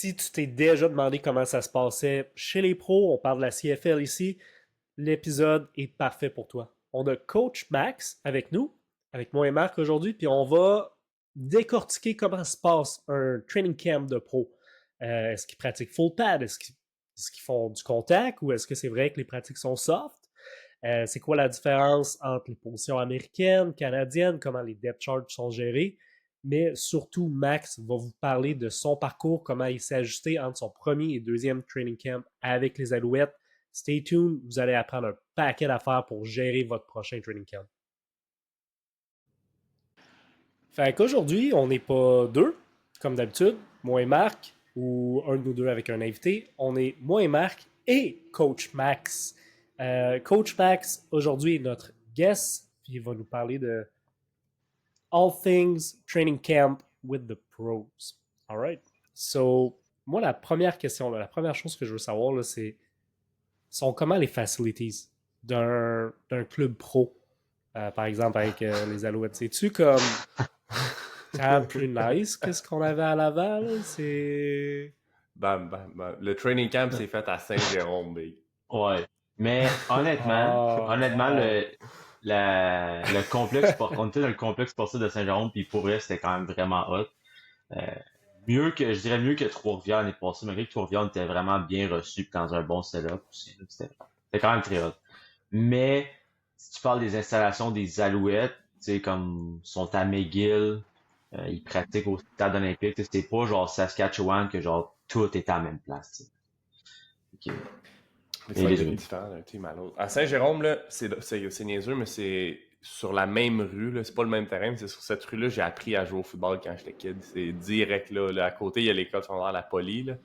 Si tu t'es déjà demandé comment ça se passait chez les pros, on parle de la CFL ici, l'épisode est parfait pour toi. On a Coach Max avec nous, avec moi et Marc aujourd'hui, puis on va décortiquer comment se passe un training camp de pro. Est-ce qu'ils pratiquent full pad? Est-ce qu'ils font du contact ou est-ce que c'est vrai que les pratiques sont soft? C'est quoi la différence entre les positions américaines, canadiennes, comment les depth charts sont gérés? Mais surtout, Max va vous parler de son parcours, comment il s'est ajusté entre son premier et deuxième training camp avec les Alouettes. Stay tuned, vous allez apprendre un paquet d'affaires pour gérer votre prochain training camp. Fait qu'aujourd'hui, on n'est pas deux, comme d'habitude, moi et Marc, ou un de nous deux avec un invité. On est moi et Marc et Coach Max. Coach Max, aujourd'hui, est notre guest, puis il va nous parler de All Things Training Camp with the Pros. All right? So, moi, la première question, la première chose que je veux savoir, là, c'est sont comment les facilities d'un club pro, par exemple avec les Alouettes. C'est-tu comme quand même plus nice que ce qu'on avait à Laval? C'est... Bam, bam, bam. Le training camp s'est fait à Saint-Jérôme, big. Ouais. Mais honnêtement, wow. le complexe, on était dans le complexe sportif de Saint-Jérôme, puis pour vrai, c'était quand même vraiment hot. Je dirais mieux que Trois-Rivières l'année passée, malgré que Trois-Rivières était vraiment bien reçu puis dans un bon setup aussi. C'était quand même très hot. Mais, si tu parles des installations des Alouettes, tu sais, comme sont à McGill, ils pratiquent au stade olympique, tu sais, c'était pas genre Saskatchewan que genre tout est à la même place, tu sais. Ok. Mais c'est différent d'un team à l'autre. À Saint-Jérôme, là, c'est niaiseux, mais c'est sur la même rue, là. C'est pas le même terrain, mais c'est sur cette rue-là j'ai appris à jouer au football quand j'étais kid. C'est direct là. À côté, il y a l'école secondaire La Poly, là.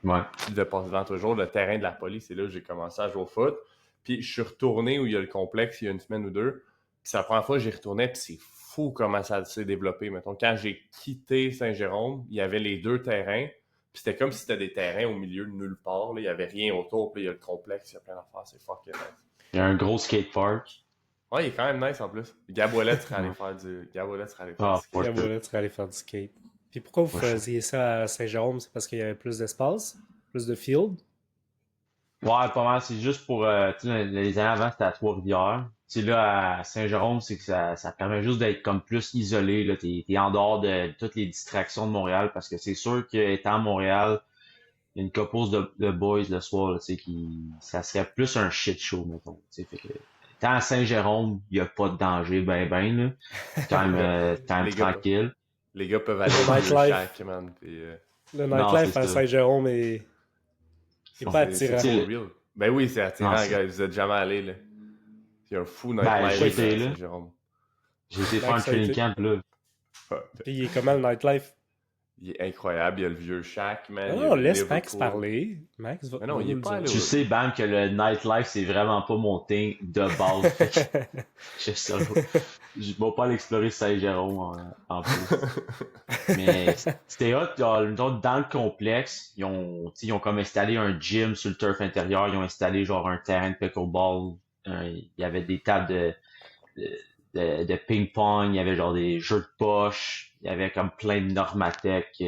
Ouais. Tu devais passer devant toujours. Le terrain de La Poly, c'est là que j'ai commencé à jouer au foot. Puis je suis retourné où il y a le complexe il y a une semaine ou deux. Puis c'est la première fois que j'y retournais, puis c'est fou comment ça s'est développé. Mettons, quand j'ai quitté Saint-Jérôme, il y avait les deux terrains. Puis c'était comme si c'était des terrains au milieu de nulle part. Là. Il n'y avait rien autour. Puis il y a le complexe, il y a plein d'affaires. C'est fucking nice. Il y a un gros skate park. Ouais, il est quand même nice en plus. Gab Ouellet serait allé faire du. Gab Ouellet serait allé faire du skate. Gabriel, tu serais allé faire du skate. Puis pourquoi vous faisiez ça à Saint-Jérôme? C'est parce qu'il y avait plus d'espace? Plus de field? Ouais, pas mal. C'est juste pour, tu sais, les années avant, c'était à Trois-Rivières. Tu sais, là, à Saint-Jérôme, c'est que ça permet juste d'être comme plus isolé, là. T'es en dehors de toutes les distractions de Montréal, parce que c'est sûr qu'étant à Montréal, il y a une copose de boys le soir, là, tu sais, ça serait plus un shit show, mettons. Tu sais, fait que, étant à Saint-Jérôme, il y a pas de danger, là. C'est quand même Les gars, tranquille. les gars peuvent aller Le au vieux nightlife. shack, man. Puis, Le Non, nightlife c'est à ça. Saint-Jérôme est pas c'est attirant. for real. Ben oui, c'est Non, attirant, gars. Vous êtes jamais allé, là. Il y a un fou nightlife j'ai à été là. Saint-Jérôme. J'ai été faire un Max a training été. camp, là. Ouais. Puis il est comment le nightlife? Il est incroyable. Il y a le vieux shack, man. Il y a Non, le laisse Max Liverpool. parler. Max va, Mais non, va il est nous le pas dire. allé Tu sais, Bam, que le nightlife, c'est vraiment pas mon thing de base. Fait que je vais pas l'explorer Saint-Jérôme en plus. Mais c'était hot, dans le complexe, tu sais, ils ont comme installé un gym sur le turf intérieur, ils ont installé genre un terrain de pickleball, il y avait des tables de ping-pong, il y avait genre des jeux de poche, il y avait comme plein de Normatec.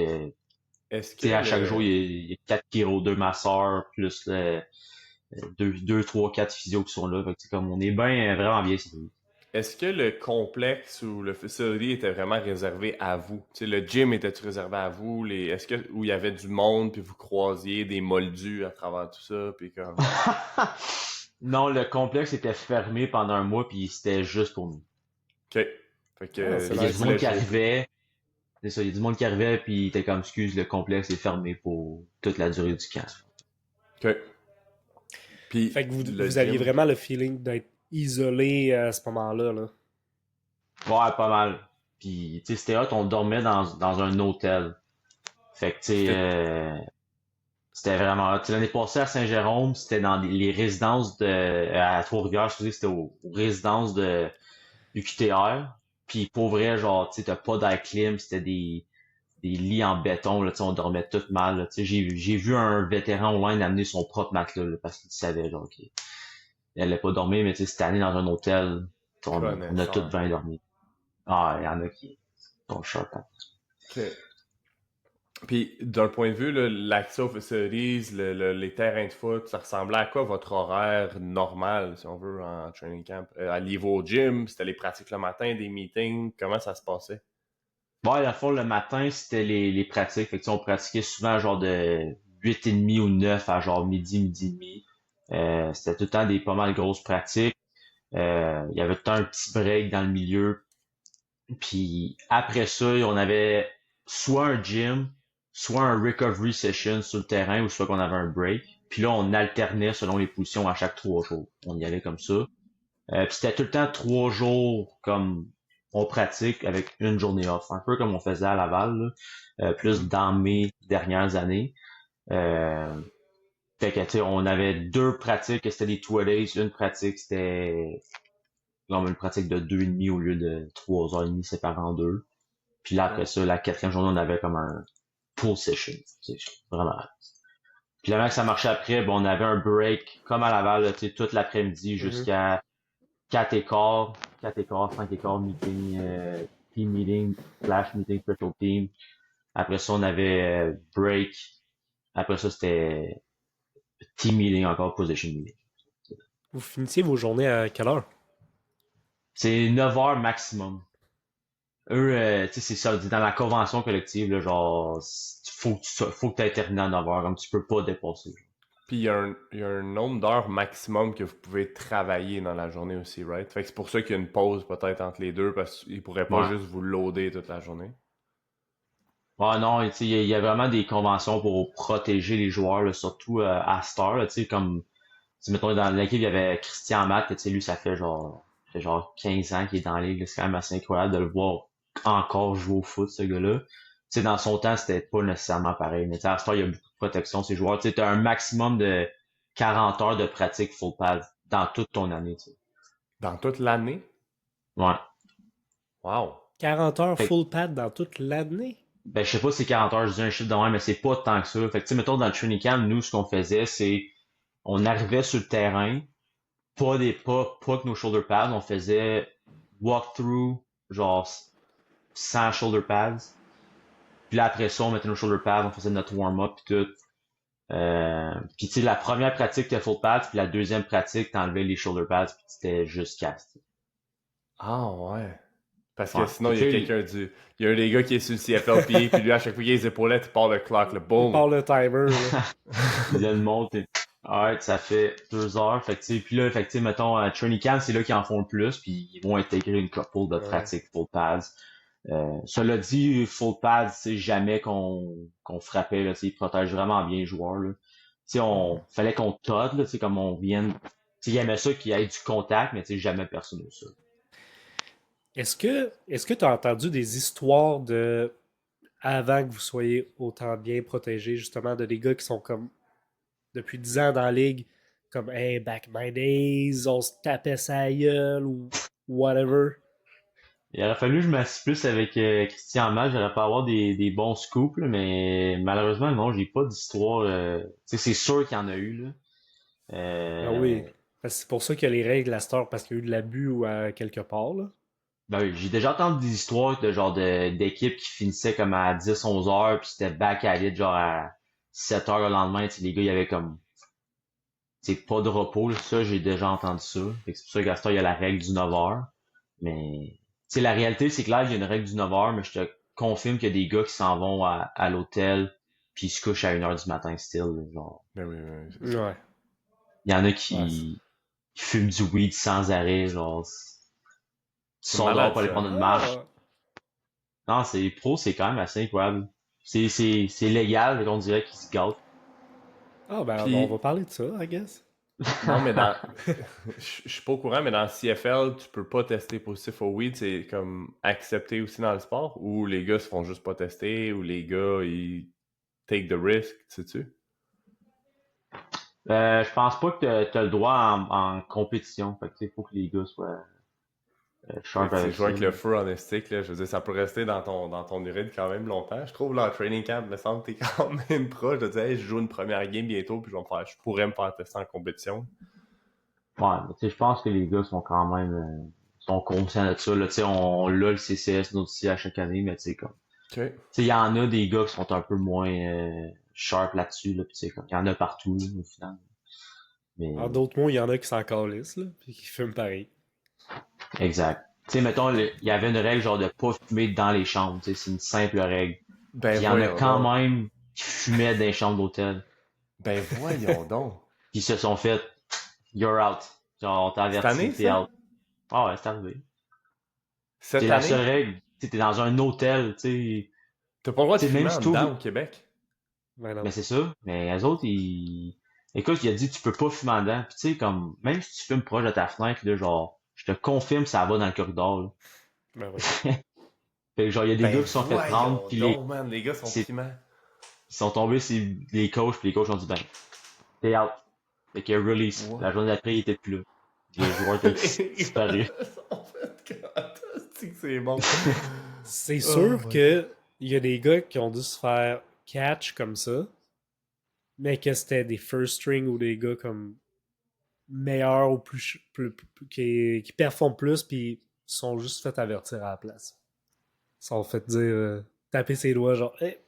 Est-ce que Tu sais, à chaque le. jour, il y a 4 kilos, 2 masseurs, plus 2, 3, 4 physios qui sont là. Fait que c'est comme, on est bien, vraiment bien servi. Est-ce que le complexe ou le facility était vraiment réservé à vous? Tu sais, le gym était-tu réservé à vous? Est-ce que où il y avait du monde puis vous croisiez des moldus à travers tout ça? Puis comme. Non, le complexe était fermé pendant un mois, puis c'était juste pour nous. OK. Fait que Ah, c'est Il y a nice. du monde qui arrivait, c'est ça, il y a du monde qui arrivait, puis il était comme, excuse, le complexe est fermé pour toute la durée du camp. OK. Puis Fait que le vous aviez gym. vraiment le feeling d'être isolé à ce moment-là. Là. Ouais, pas mal. Puis, tu sais, c'était hot, on dormait dans un hôtel. Fait que, tu sais, c'était vraiment hot. Tu sais, l'année passée à Saint-Jérôme, c'était dans les résidences à Trois-Rivières, excusez, c'était aux résidences du QTR. Puis pour vrai, genre, tu sais, t'as pas d'air clim, c'était des lits en béton, là, tu sais, on dormait tout mal, là. Tu sais, j'ai vu un vétéran online amener son propre matelas, là, parce qu'il savait, genre, qu'il allait pas dormir, mais tu sais, cette année dans un hôtel, on a tout Connaisseur. bien dormi. Ah, il y en a qui sont choquants. OK. Puis, d'un point de vue, là, l'accès aux facilities, les terrains de foot, ça ressemblait à quoi votre horaire normal, si on veut, en training camp? Alliez au gym? C'était les pratiques le matin, des meetings? Comment ça se passait? Bon, à la fois, le matin, c'était les pratiques. Fait que, tu sais, on pratiquait souvent genre de 8h30 ou 9 à genre midi et demi. C'était tout le temps des pas mal grosses pratiques. Il y avait tout le temps un petit break dans le milieu. Puis après ça, on avait soit un gym, soit un recovery session sur le terrain, ou soit qu'on avait un break. Puis là, on alternait selon les positions à chaque 3 jours. On y allait comme ça. Puis c'était tout le temps 3 jours comme on pratique avec une journée off, un peu comme on faisait à Laval, là, plus dans mes dernières années. Euh, Fait que tu sais, on avait 2 pratiques, c'était des two days, une pratique c'était comme une pratique de 2h30 au lieu de 3h30 séparées en deux. Puis là après Ouais. ça, la quatrième journée, on avait comme un full session. C'est vraiment. Puis là, que ça marchait après, bon, on avait un break comme à Laval, là, tu sais, toute l'après-midi Mhm. jusqu'à 4h15, 4h15, 5h15 meeting, team meeting, flash meeting, special team. Après ça, on avait break. Après ça, c'était team meeting encore, position meeting. Vous finissiez vos journées à quelle heure? C'est 9 heures maximum. Eux, tu sais, c'est ça, dans la convention collective, là, genre, faut que tu aies terminé à 9 heures, comme tu peux pas dépasser. Puis il y a un nombre d'heures maximum que vous pouvez travailler dans la journée aussi, right? Fait que c'est pour ça qu'il y a une pause peut-être entre les deux, parce qu'ils pourraient pas Ouais. juste vous loader toute la journée. Ouais, non, tu sais, il y a vraiment des conventions pour protéger les joueurs, là, surtout à Star, là, tu sais, comme, tu sais, mettons, dans l'équipe, il y avait Christian Matt, que, tu sais, lui, ça fait genre 15 ans qu'il est dans la ligue, là, c'est quand même assez incroyable de le voir encore jouer au foot, ce gars-là. Tu sais, dans son temps, c'était pas nécessairement pareil, mais tu sais, à Star, il y a beaucoup de protection, ces joueurs. Tu sais, t'as un maximum de 40 heures de pratique full pad dans toute ton année, tu sais. Dans toute l'année? Ouais. Wow! 40 heures Fait que, full pad dans toute l'année? ben, je sais pas si c'est 40 heures, je dis un chiffre de même, mais c'est pas tant que ça. Fait que, tu sais, mettons, dans le training camp, nous, ce qu'on faisait, c'est, on arrivait sur le terrain, pas que nos shoulder pads, on faisait walkthrough, genre, sans shoulder pads. Puis là, après ça, on mettait nos shoulder pads, on faisait notre warm-up pis tout. Puis tu sais, la première pratique, t'as full pads, puis la deuxième pratique, t'enlevais les shoulder pads, puis c'était juste cast. Ah ouais. Parce que Ouais. sinon, Fait il que y a tu sais, quelqu'un du. Il y a un des gars qui est sur le CFLPA, puis lui, à chaque fois qu'il a les épaulettes, il part le clock, le Il boom. part le timer, là. il vient de monter. Alright, ça fait 2 heures. Fait que, tu sais, puis là, fait que, tu sais, mettons, training camp, c'est là qu'ils en font le plus, puis ils vont intégrer une couple de Ouais. pratiques full pads. Cela dit, full pads, c'est jamais qu'on frappait, là, tu sais, ils protègent vraiment bien les joueurs, là. Tu sais, fallait qu'on totte, là, tu sais, comme on vienne. Tu sais, ils aimaient ça qu'il y ait du contact, mais tu sais, jamais personne au sol. Est-ce que tu as entendu des histoires de avant que vous soyez autant bien protégés, justement, de des gars qui sont comme depuis 10 ans dans la ligue, comme hey, back in my days, on se tapait sa gueule ou whatever. Il aurait fallu que je m'assieds plus avec Christian Mal, j'aurais pas avoir des bons scoops, là, mais malheureusement, non, j'ai pas d'histoire. Tu sais, c'est sûr qu'il y en a eu, là. Ah Euh, oui. Parce que c'est pour ça qu'il y a les règles à cette heure, parce qu'il y a eu de l'abus ou à quelque part, là. Ben oui, j'ai déjà entendu des histoires de genre d'équipes qui finissaient comme à 10-11 heures, puis c'était back à it, genre à 7 heures le lendemain, tu sais, les gars, il y avait comme, tu sais, pas de repos, là. Ça, j'ai déjà entendu ça. Fait que c'est pour ça qu'à cette heure, il y a la règle du 9 heures. Mais, tu sais, la réalité, c'est que là, il y a une règle du 9 heures, mais je te confirme qu'il y a des gars qui s'en vont à l'hôtel, puis ils se couchent à 1 heure du matin, still, là, genre. Ben oui, oui, oui, c'est ça. Ouais. Il y en a Ouais, qui fument du weed sans arrêt, genre. Tu C'est sors dehors malade, pour aller ça. prendre une marche. ah, Non, c'est pro, c'est quand même assez incroyable. C'est légal, mais on dirait qu'ils se gâtent. ah, ben on va Puis, parler de ça, I guess. non, mais dans. Je suis pas au courant, mais dans le CFL, tu peux pas tester positif au weed, c'est comme accepté aussi dans le sport, ou les gars se font juste pas tester, ou les gars, ils take the risk, sais-tu? Je pense pas que t'as le droit en compétition. Fait que, tu sais, faut que les gars soient Fait sharp que c'est avec jouer ça. avec le feu en estique, là. Je veux dire, ça peut rester dans ton urine quand même longtemps. Je trouve, là, en training camp, il me semble que t'es quand même proche de dire, hey, je joue une première game bientôt, puis je pourrais me faire tester en compétition. Ouais, mais tu sais, je pense que les gars sont quand même sont conscients de ça. Là, tu sais, on l'a le CCS nous aussi à chaque année, mais tu sais, comme. OK. Il y en a des gars qui sont un peu moins sharp là-dessus, là, il y en a partout, là, au final. Mais, En d'autres mots, il y en a qui s'en calissent, là, puis qui fument pareil. exact. Mettons, il y avait une règle genre de pas fumer dans les chambres, c'est une simple règle. Puis Ben il y en a voyons quand donc. même qui fumaient dans les chambres d'hôtel. Ben voyons donc. Puis ils se sont fait, you're out. Genre, on t'a Cette averti, année, t'es ça? out. Ah ouais, c'est arrivé. C'est Cette la seule année? règle. T'es dans un hôtel, T'as pas le droit de même fumer si en tu ouvres. dedans au Québec? Ben Mais non. c'est ça. Mais les autres, écoute, il a dit tu peux pas fumer en dedans. Puis comme, même si tu fumes proche de ta fenêtre, là, genre, je te confirme, ça va dans le corridor, là. Ben oui. Fait que genre, il y a des gars Ben qui se sont fait prendre, voyons puis donc, man, les gars sont c'est- piments. ils sont tombés sur les coachs, puis les coachs ont dit, ben, t'es out. Fait que release. Ouais. La journée d'après, il était plus là. Les joueurs étaient disparus. En fait, c'est bon. C'est Oh sûr my que il y a des gars qui ont dû se faire catch comme ça, mais que c'était des first string ou des gars comme meilleurs ou qui performent plus, puis sont juste fait avertir à la place. Ils sont fait dire, taper ses doigts, genre, hey,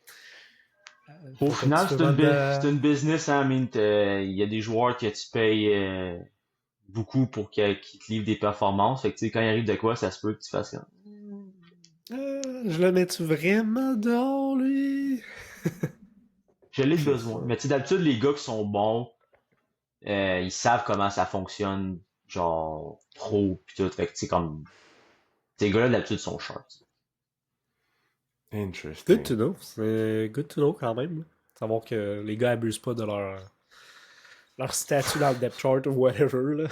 Au faut pas que final, tu c'est fumes en c'est dedans. une business, hein, il y a des joueurs que tu payes beaucoup pour qu'ils te livrent des performances. Fait que, quand il arrive de quoi, ça se peut que tu fasses comme, Je le mets-tu vraiment dehors, lui? je l'ai C'est besoin. sûr. Mais d'habitude, les gars qui sont bons, ils savent comment ça fonctionne, genre, pro, pis tout. Fait que, comme, ces gars-là, d'habitude, sont sharp. Interesting. Good to know. C'est good to know quand même. Savoir que les gars abusent pas de leur statut dans le depth chart ou whatever. Là.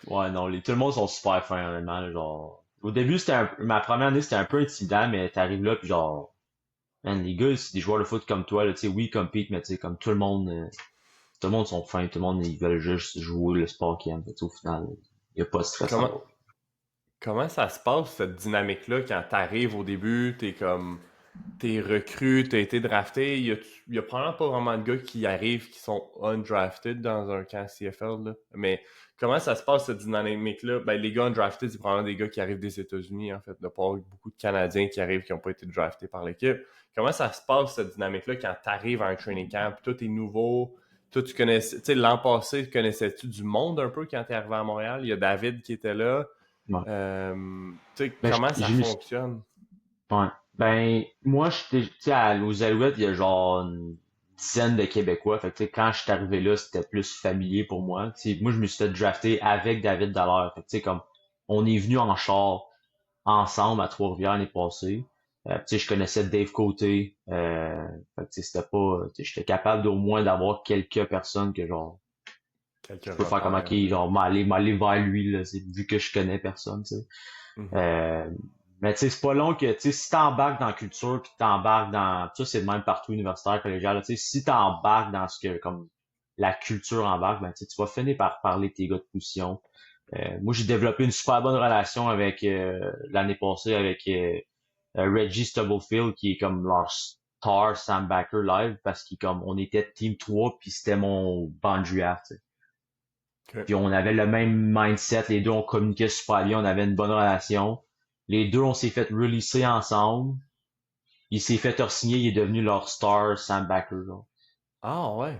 Ouais, non, tout le monde sont super fins, honnêtement, là, genre. Au début, ma première année, c'était un peu intimidant, mais t'arrives là, puis genre, man, les gars, c'est des joueurs de foot comme toi, là, oui, ils compete, mais comme tout le monde sont fins, tout le monde, ils veulent juste jouer le sport qu'ils aiment, au final, il y a pas de stress en Comment, haut. comment ça se passe, cette dynamique-là, quand t'arrives au début, t'es recru, t'as été drafté, y a probablement pas vraiment de gars qui arrivent qui sont undrafted dans un camp CFL, là. Mais comment ça se passe, cette dynamique-là? Ben, les gars undrafted, c'est probablement des gars qui arrivent des États-Unis, en fait. Il n'y a pas beaucoup de Canadiens qui arrivent qui n'ont pas été draftés par l'équipe. Comment ça se passe, cette dynamique-là, quand t'arrives à un training camp, tout est nouveau, toi, tu connais, tu sais, l'an passé, connaissais-tu du monde un peu quand t'es arrivé à Montréal? Il y a David qui était là. Ouais. Tu sais, Ben, comment ça j'ai mis, fonctionne? ouais. Ben, moi, j'étais, tu sais, aux Alouettes, il y a genre une dizaine de Québécois. Fait que, quand je suis arrivé là, c'était plus familier pour moi. Tu sais, moi, je me suis fait drafter avec David Dallaire. Fait que, comme, on est venu en char ensemble à Trois-Rivières l'année passée. Je connaissais Dave Côté. Fait que, c'était pas, j'étais capable d'au moins d'avoir quelques personnes que, genre, Quelques je peux faire comme, repères, ok, genre, m'aller vers lui, là, vu que je connais personne, tu sais. Mhm. Mais c'est pas long que, si t'embarques dans la culture, puis t'embarques dans, ça c'est le même partout, universitaire, collégial, là, si t'embarques dans ce que, comme, la culture embarque, ben, tu vas finir par parler de tes gars de position. Moi, j'ai développé une super bonne relation avec, l'année passée, avec Reggie Stubblefield, qui est comme leur star Sam Backer live, parce qu'on comme, on était Team 3, puis c'était mon banc de draft, tu sais. Ok. Puis on avait le même mindset, les deux on communiquait super bien, on avait une bonne relation. Les deux on s'est fait releaser ensemble. Il s'est fait re-signer, il est devenu leur star Sam Backer. Genre. Ah ouais.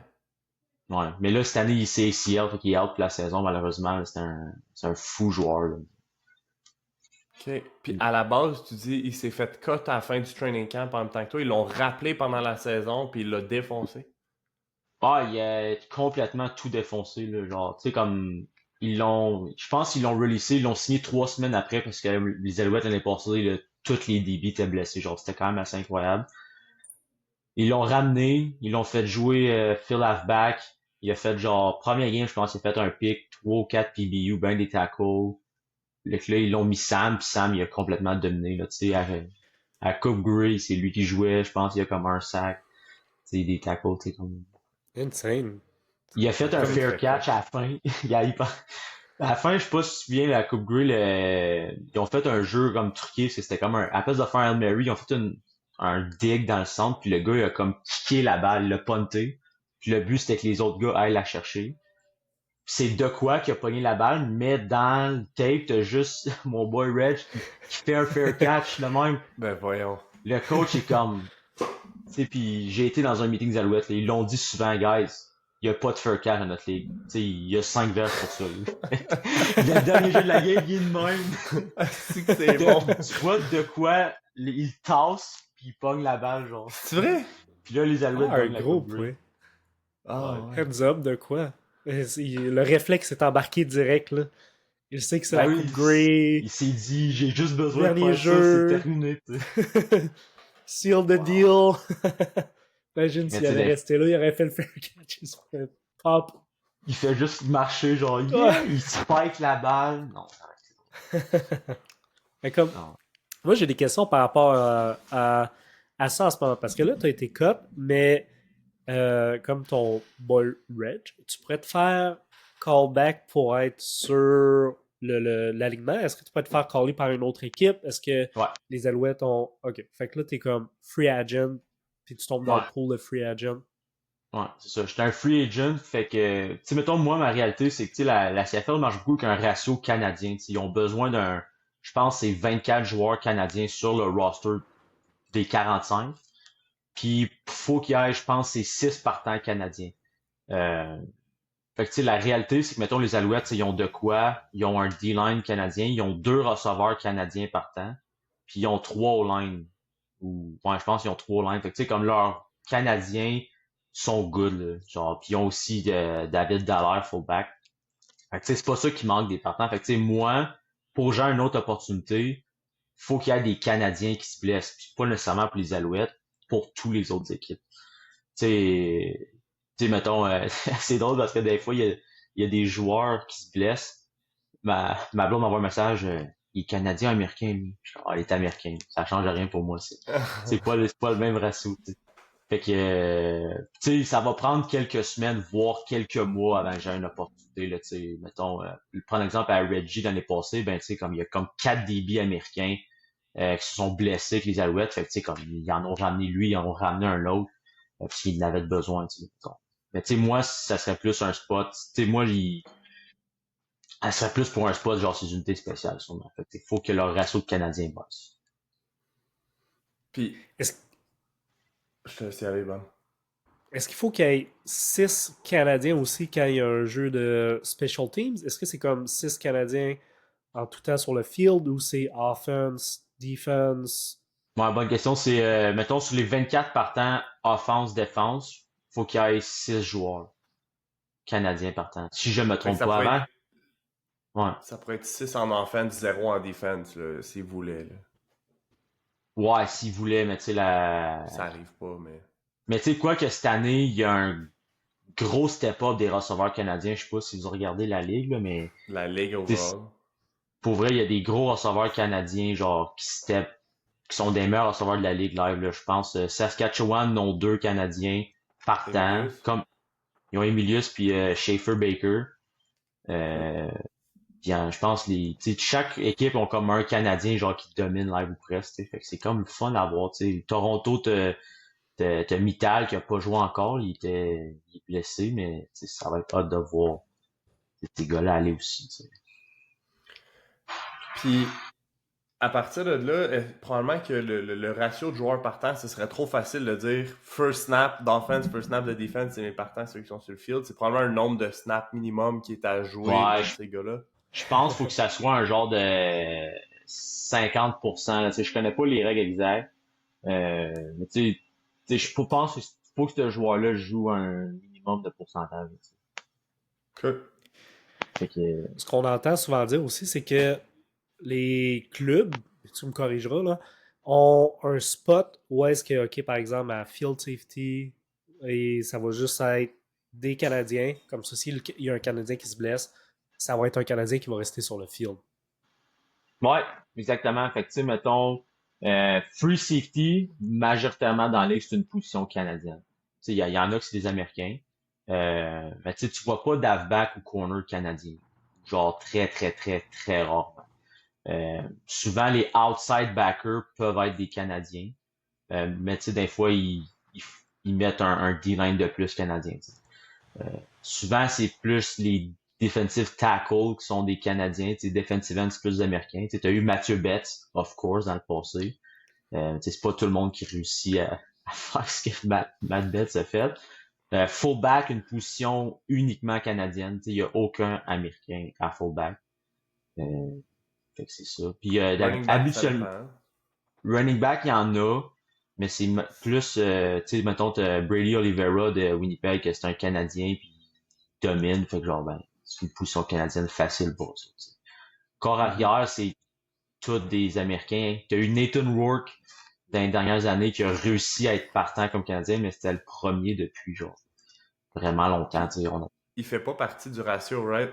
Ouais. Mais là cette année il s'est ACL, fait qu'il est out pour la saison malheureusement. Là, c'est un fou joueur. Là. OK. Puis à la base, tu dis il s'est fait cut à la fin du training camp en même temps que toi. Ils l'ont rappelé pendant la saison, puis il l'a défoncé. Ah, il a complètement tout défoncé, là, genre, tu sais, comme, je pense qu'ils l'ont releasé, ils l'ont signé 3 semaines après, parce que les Alouettes l'année passée, là, tous les DB étaient blessés, genre, c'était quand même assez incroyable. Ils l'ont ramené, ils l'ont fait jouer Phil Halfback, il a fait genre, première game, je pense, il a fait un pick, 3 ou 4 PBU, ben des tackles. Là, ils l'ont mis Sam, puis Sam, il a complètement dominé, là, tu sais, à Coupe Grey, c'est lui qui jouait, je pense, il a comme un sac, tu sais, des tackles, tu sais, comme... Insane. Il a fait un Comme il fair fait catch à la fin. À la fin, je sais pas si tu te souviens, la Coupe Grey, ils ont fait un jeu comme truqué, parce que c'était comme à la place de faire un Hail Mary, ils ont fait un dig dans le centre, puis le gars, il a comme kické la balle, il l'a punté. Puis le but, c'était que les autres gars aillent la chercher. c'est de quoi qui a pogné la balle, mais dans le tape, t'as juste mon boy Reg qui fait un fair catch de même. Ben voyons. Le coach est comme, tu sais, puis j'ai été dans un meeting des Alouettes, là, ils l'ont dit souvent, guys, il n'y a pas de fair catch dans notre ligue. Tu sais, il y a 5 verges pour ça. Le dernier jeu de la game, il est de même. C'est bon. Tu vois de quoi il tasse, puis il pogne la balle, genre. C'est vrai? Puis là, les Alouettes Un pognent la gros coupe. point. Ah, ouais. Heads up de quoi? Le réflexe est embarqué direct, là. Il sait que c'est Ben la oui, coupe Grey. il s'est dit, j'ai juste besoin de Dernier faire jeu. ça, c'est terminé. Tu sais. Seal the deal. Imagine Mais s'il tu sais, avait resté là, il aurait fait le fair catch. Il se ferait pop. Il fait juste marcher, genre, yeah, il spike la balle. Non, Mais comme, non. moi, j'ai des questions par rapport à ça en ce moment. Parce que là, tu as été cut, mais comme ton boy Reg, tu pourrais te faire callback pour être sur l'alignement. Est-ce que tu pourrais te faire caller par une autre équipe? Est-ce que Ouais. les Alouettes ont. Ok. Fait que là, tu es comme free agent, puis tu tombes dans Ouais. le pool de free agent. Ouais, c'est ça. J'étais un free agent, fait que, tu sais, mettons, moi, ma réalité, c'est que, tu sais, la CFL marche beaucoup avec un ratio canadien. Tu sais, ils ont besoin je pense, c'est 24 joueurs canadiens sur le roster des 45. Puis, faut qu'il y ait, je pense, c'est 6 partants canadiens. Fait que, tu sais, la réalité, c'est que, mettons, les Alouettes, tu sais, ils ont de quoi? Ils ont un D-line canadien, ils ont 2 receveurs canadiens partants, puis ils ont 3 O-line. Ouais, je pense qu'ils ont 3 O-line. Fait que, tu sais, comme leurs Canadiens sont good, là. Genre, puis ils ont aussi David Dallaire, fullback. Fait que, tu sais, c'est pas ça qui manque des partants. Fait que, tu sais, moi, pour j'ai une autre opportunité, faut qu'il y ait des Canadiens qui se blessent. Puis pas nécessairement pour les Alouettes, pour tous les autres équipes. Tu sais, mettons, c'est drôle parce que des fois, il y a des joueurs qui se blessent. Ma blonde m'envoie un message, il est Canadien américain, lui. Je dis, ah, il est américain. Ça change rien pour moi. C'est pas le même ratio, tu sais. Fait que, tu sais, ça va prendre quelques semaines, voire quelques mois avant que j'ai une opportunité, là, tu sais. Mettons, prendre l'exemple à Reggie l'année passée, ben, tu sais, comme il y a comme 4 DB américains qui se sont blessés avec les Alouettes. Fait que, tu sais, comme ils en ont ramené lui, ils en ont ramené un autre, parce qu'ils en avaient besoin, tu sais. Donc, mais tu sais, moi, ça serait plus un spot. Tu sais, moi, elle serait plus pour un spot, genre, ces unités spéciales, sûrement. Fait que, il faut que leur ratio de Canadiens bosse. Puis, Est-ce je te laisse y aller, Bon. est-ce qu'il faut qu'il y ait 6 Canadiens aussi quand il y a un jeu de special teams? Est-ce que c'est comme 6 Canadiens en tout temps sur le field ou c'est offense, defense? Bon, bonne question, c'est, mettons, sur les 24 partants offense, défense, faut qu'il y ait 6 joueurs canadiens partants. Si je me Fait que trompe ça pas pourrait avant. être, Ouais. ça pourrait être 6 en offense, 0 en defense, là, s'ils voulaient, là. Ouais, s'ils voulaient, mais tu sais, Ça arrive pas, mais... mais tu sais, quoi que cette année, il y a un gros step-up des receveurs canadiens. Je sais pas si vous regardez la ligue, là, mais La ligue tu sais, overall. pour vrai, il y a des gros receveurs canadiens, genre, qui sont des meilleurs receveurs de la ligue live, là. Je pense, Saskatchewan ont 2 Canadiens partants, Emilius. comme, ils ont Emilius puis Schaefer Baker. Euh, Puis je pense tu sais, chaque équipe ont comme un Canadien genre qui domine live ou presque. Tu sais. Fait que c'est comme le fun à voir. Tu sais. Toronto, t'as Mittal qui a pas joué encore, il est blessé, mais tu sais, ça va être hâte de voir ces gars-là aller aussi. Tu sais. Puis, à partir de là, probablement que le ratio de joueurs partants, ce serait trop facile de dire first snap d'offense, first snap de defense, c'est mes partants, ceux qui sont sur le field. C'est probablement un nombre de snaps minimum qui est à jouer Ouais, pour ces gars-là. je pense qu'il faut que ça soit un genre de 50%. Là. Tu sais, je connais pas les règles exactes. Mais tu sais, je pense qu'il faut que ce joueur-là joue un minimum de pourcentage. Tu sais. Que... Fait que, Ce qu'on entend souvent dire aussi, c'est que les clubs, tu me corrigeras, là, ont un spot où est-ce que, OK, par exemple, à Field Safety, et ça va juste être des Canadiens, comme ça, s'il y a un Canadien qui se blesse, ça va être un Canadien qui va rester sur le field. ouais, exactement. Fait que, tu sais, mettons, free safety, majoritairement dans la ligue, c'est une position canadienne. Tu sais, il y en a que c'est des Américains. Mais tu sais, tu vois pas d'halfback ou corner canadien. Genre très, très, très, très rarement. Souvent, les outside backers peuvent être des Canadiens. Mais tu sais, des fois, ils mettent un D-line de plus canadien. Tu sais. Souvent, c'est plus les defensive tackles qui sont des Canadiens, tu sais, defensive ends plus d'Américains. Tu as eu Mathieu Betts, of course, dans le passé. C'est pas tout le monde qui réussit à faire ce que Matt Betts a fait. Fullback, une position uniquement canadienne. Il n'y a aucun Américain à fullback. Fait que c'est ça. Puis habituellement, running back, il y en a, mais c'est plus, tu sais, mettons, Brady Oliveira de Winnipeg, que c'est un Canadien, puis il domine. Fait que genre, c'est une position canadienne facile pour ça. T'sais. Corps arrière, c'est tous des Américains. Tu as eu Nathan Rourke dans les dernières années qui a réussi à être partant comme Canadien, mais c'était le premier depuis genre vraiment longtemps. Il fait pas partie du ratio, right?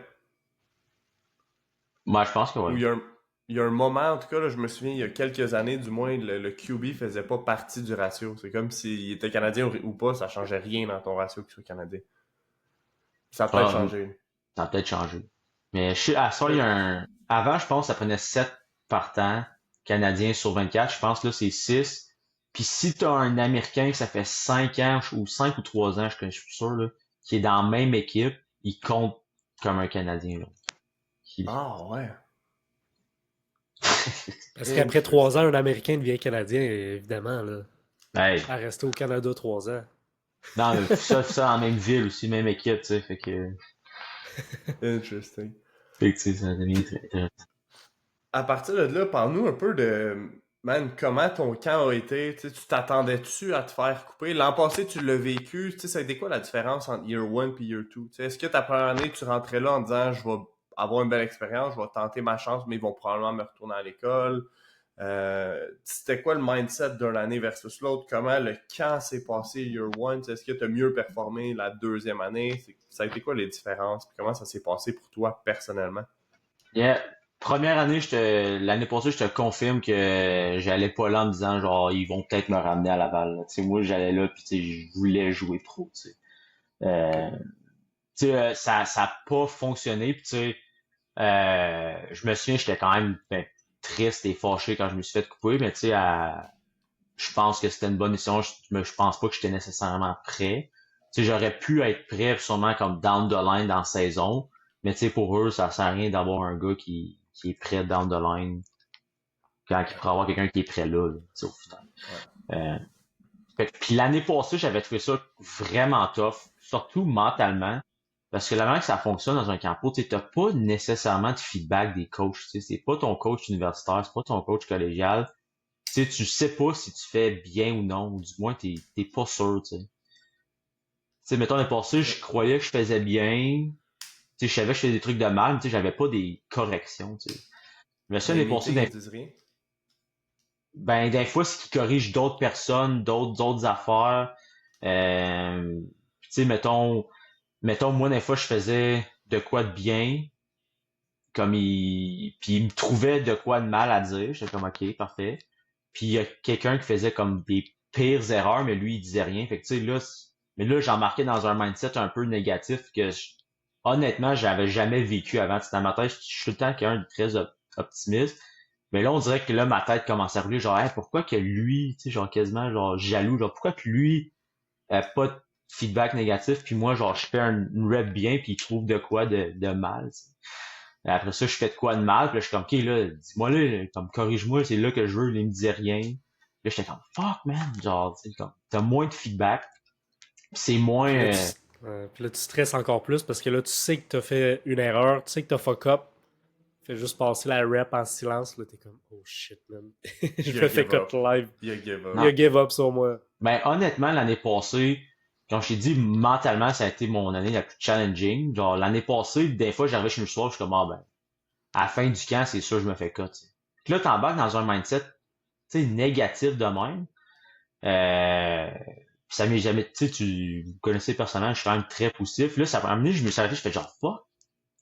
Moi, je pense que oui. Il y a un moment, en tout cas, là, je me souviens, il y a quelques années, du moins, le QB faisait pas partie du ratio. C'est comme s'il était Canadien ou pas, ça changeait rien dans ton ratio qu'il soit Canadien. Ça a peut-être changé. Ça a peut-être changé. Mais à ça, il y a un... Avant, je pense que ça prenait 7 partants Canadiens sur 24. Je pense que là, c'est 6. Puis si tu as un Américain que ça fait 5 ans, ou 5 ou 3 ans, je suis sûr, là, qui est dans la même équipe, il compte comme un Canadien. Là. Ah ouais. Parce qu'après 3 ans, un Américain devient Canadien, évidemment, là. Hey. À rester au Canada 3 ans. Non, mais ça en même ville aussi, même équipe, tu sais, fait que... Interesting. Fait que, tu sais, ça devient très intéressant. À partir de là, parle-nous un peu de... Man, comment ton camp a été? Tu t'attendais-tu à te faire couper? L'an passé, tu l'as vécu. Ça a été quoi la différence entre Year 1 et Year 2? Est-ce que ta première année, tu rentrais là en disant « Je vais avoir une belle expérience, je vais tenter ma chance, mais ils vont probablement me retourner à l'école. » C'était quoi le mindset d'une année versus l'autre? Comment le camp s'est passé Year 1? Est-ce que tu as mieux performé la deuxième année? Ça a été quoi les différences? Puis comment ça s'est passé pour toi personnellement? Yeah. Première année, l'année passée, je te confirme que j'allais pas là en me disant genre ils vont peut-être me ramener à Laval. Moi, j'allais là puis je voulais jouer pro. Ça a pas fonctionné. Puis je me souviens, j'étais quand même triste et fâché quand je me suis fait couper, mais je pense que c'était une bonne décision. Je pense pas que j'étais nécessairement prêt. J'aurais pu être prêt sûrement comme down the line dans la saison, mais pour eux, ça sert à rien d'avoir un gars qui est prêt down the line quand il pourrait avoir quelqu'un qui est prêt là au final. Puis l'année passée, j'avais trouvé ça vraiment tough, surtout mentalement. Parce que la manière que ça fonctionne dans un campo, tu n'as pas nécessairement de feedback des coachs. C'est pas ton coach universitaire, c'est pas ton coach collégial. Tu sais pas si tu fais bien ou non, ou du moins t'es pas sûr. Mettons l'année passée, je croyais que je faisais bien. Je savais que je faisais des trucs de mal, mais j'avais pas des corrections. Mais ça, l'année passée, des fois, c'est qu'ils corrigent d'autres personnes, d'autres affaires. Mettons, moi, des fois, je faisais de quoi de bien, puis il me trouvait de quoi de mal à dire. J'étais comme, OK, parfait. Puis il y a quelqu'un qui faisait comme des pires erreurs, mais lui, il disait rien. Fait que, là, j'en marquais dans un mindset un peu négatif que, honnêtement, j'avais jamais vécu avant. Dans ma tête, je suis tout le temps quelqu'un de très optimiste. Mais là, on dirait que là, ma tête commence à rouler. Genre, hey, pourquoi que lui, genre quasiment genre jaloux, genre pourquoi que lui pas de feedback négatif, puis moi, genre, je fais une rep bien, puis il trouve de quoi de mal. Et après ça, je fais de quoi de mal, puis là, je suis comme, OK, là, dis-moi là, comme, corrige-moi, c'est là que je veux, il me disait rien. Là, j'étais comme, fuck, man, genre, comme, t'as moins de feedback, puis c'est moins... Puis là, tu stresses encore plus, parce que là, tu sais que t'as fait une erreur, tu sais que t'as fuck up, fais juste passer la rep en silence, là, t'es comme, oh shit, man. Je me fais cut live. Il a give up sur moi. Ben, honnêtement, l'année passée, quand je t'ai dit, mentalement, ça a été mon année la plus challenging. Genre, l'année passée, des fois, j'arrivais chez le soir, je suis comme, à la fin du camp, c'est sûr, je me fais cut. Puis là, t'embarques dans un mindset, négatif de même. Ça m'est jamais, tu me connaissais personnellement, je suis quand même très positif. Là, ça m'a amené, je me suis arrêté, je fais genre, fuck.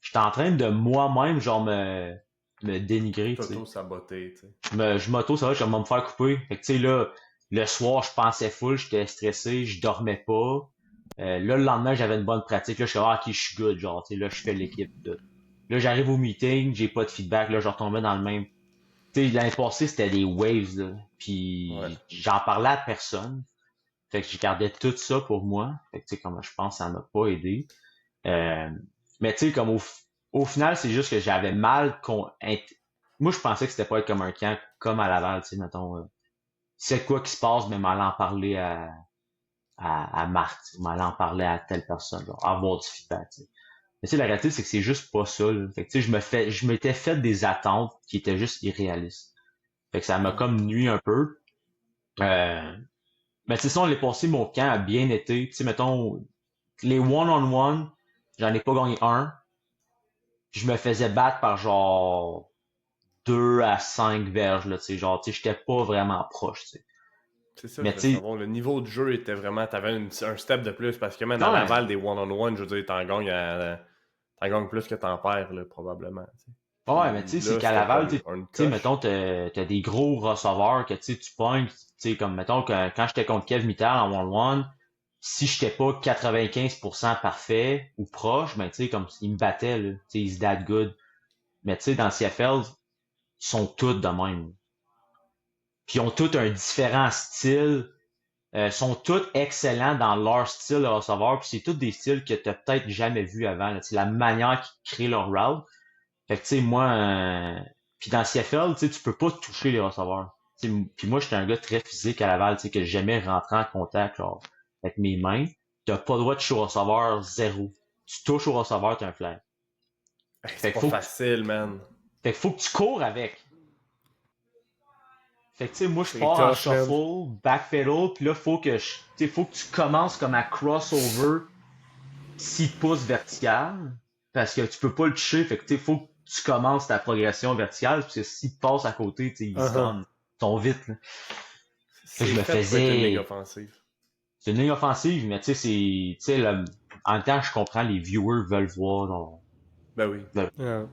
J'étais en train de moi-même, genre, me dénigrer, t'auto-saboter, je m'auto-sabote, je vais me faire couper. Fait que, là, le soir, je pensais full, j'étais stressé, je dormais pas. Là, le lendemain, j'avais une bonne pratique. Là, je suis OK, je suis good, genre, là, je fais l'équipe. Là, j'arrive au meeting, j'ai pas de feedback, là, je retombais dans le même. L'année passée, c'était des waves, là. Puis, j'en parlais à personne. Fait que j'ai gardé tout ça pour moi. Fait que, comme je pense, ça m'a pas aidé. Mais tu sais, comme au final, c'est juste que j'avais mal moi, je pensais que c'était pas être comme un camp, comme à Laval, tu sais, mettons, c'est quoi qui se passe, mais m'aller en parler à Marc, tu sais, m'aller en parler à telle personne, là, avoir du feedback, tu sais. Mais tu sais, la réalité, c'est que c'est juste pas ça, là. Fait que tu sais, je m'étais fait des attentes qui étaient juste irréalistes. Fait que ça m'a comme nuit un peu. Euh, mais tu sais, ça, on l'est passé, mon camp a bien été. Tu sais, mettons, les one-on-one, j'en ai pas gagné un. Je me faisais battre par genre 2 à 5 verges, là, tu sais, genre, tu sais, j'étais pas vraiment proche, tu sais. C'est ça, je Mais veux tu sais, savoir. Le niveau de jeu était vraiment. T'avais un step de plus parce que même à ouais, Laval, des one-on-one, je veux dire, t'en gagnes plus que t'en perds, là, probablement. Tu sais. ouais, mais tu Puis sais, c'est là, qu'à c'était Laval, comme tu une sais, coche. mettons, t'as des gros receveurs que, tu sais, tu pognes, tu sais, comme, mettons, que quand j'étais contre Kev Mittal en one-on-one, si j'étais pas 95% parfait ou proche, ben, tu sais, comme, il me battait, là, tu sais, he's that good. Mais tu sais, dans le CFL, ils sont tous de même. Puis ils ont tous un différent style, sont tous excellents dans leur style de receveur, puis c'est tous des styles que t'as peut-être jamais vu avant, là. C'est la manière qu'ils créent leur route. Fait que tu sais, moi, puis dans CFL, tu sais, tu peux pas toucher les receveurs. Tu sais, puis moi, j'étais un gars très physique à Laval, tu sais, que j'aimais rentrer en contact, genre, avec mes mains. T'as pas le droit de toucher au receveur, zéro. Tu touches au receveur, t'as un flag. Hey, Fait c'est que pas faut que, facile, man. fait que faut que tu cours avec. Fait que tu sais, moi je C'est pars en tough, man. shuffle, backpedal, puis là faut que tu commences comme à crossover 6 pouces vertical, parce que tu peux pas le toucher, fait que tu sais, faut que tu commences ta progression verticale, parce que s'il te passe à côté, tu sais, ils se Uh-huh. donnent, ils sont vite, là. Fait que je C'est me fait pour être une ligue faisais, offensive. c'est une ligne offensive, mais tu sais, tu sais, en même temps, je comprends, les viewers veulent voir, genre, Ben oui. veulent, Yeah.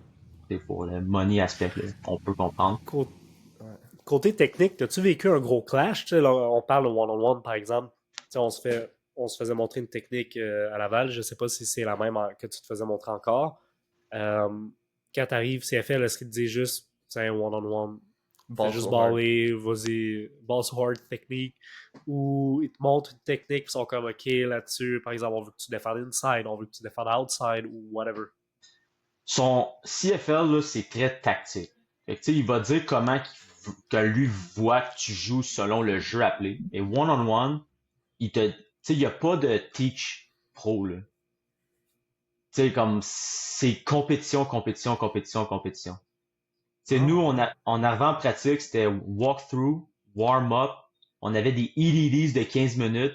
c'est pour le money aspect, là, on peut comprendre. Cô- Ouais. Côté technique, as-tu vécu un gros clash? Tu sais, là, on parle de one-on-one, par exemple. Tu sais, on se faisait montrer une technique à Laval. Je sais pas si c'est la même que tu te faisais montrer encore. Euh, Quand tu arrives CFL, est-ce qu'il te dit juste, c'est un one-on-one, fais Ball juste so hard. baller, vas-y, ball so hard technique, ou ils te montrent une technique, ils sont comme, OK, là-dessus, par exemple, on veut que tu défendes inside, on veut que tu défendes outside, ou whatever. Son CFL, là, c'est très tactique. Fait que, tu sais, il va dire que lui voit que tu joues selon le jeu appelé. Et one-on-one, tu sais, il n'y a pas de teach pro, là. Tu sais, comme, c'est compétition, compétition, compétition, compétition. Tu sais, nous, Ah ouais. en avant pratique, c'était walkthrough, warm-up. On avait des EDDs de 15 minutes.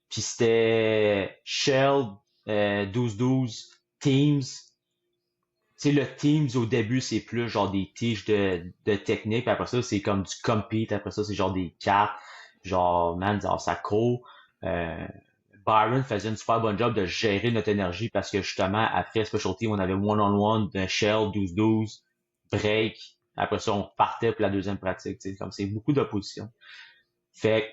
Puis c'était Shell, 12-12, Teams. Tu sais, le Teams au début, c'est plus genre des tiges de technique. Puis après ça, c'est comme du compete. Après ça, c'est genre des cartes. Genre, man, genre, ça court. Euh, Byron faisait une super bonne job de gérer notre énergie parce que justement, après Special Team, on avait one-on-one, de Shell, 12-12, break. Après ça, on partait pour la deuxième pratique. Tu sais, comme c'est beaucoup d'opposition. Fait que,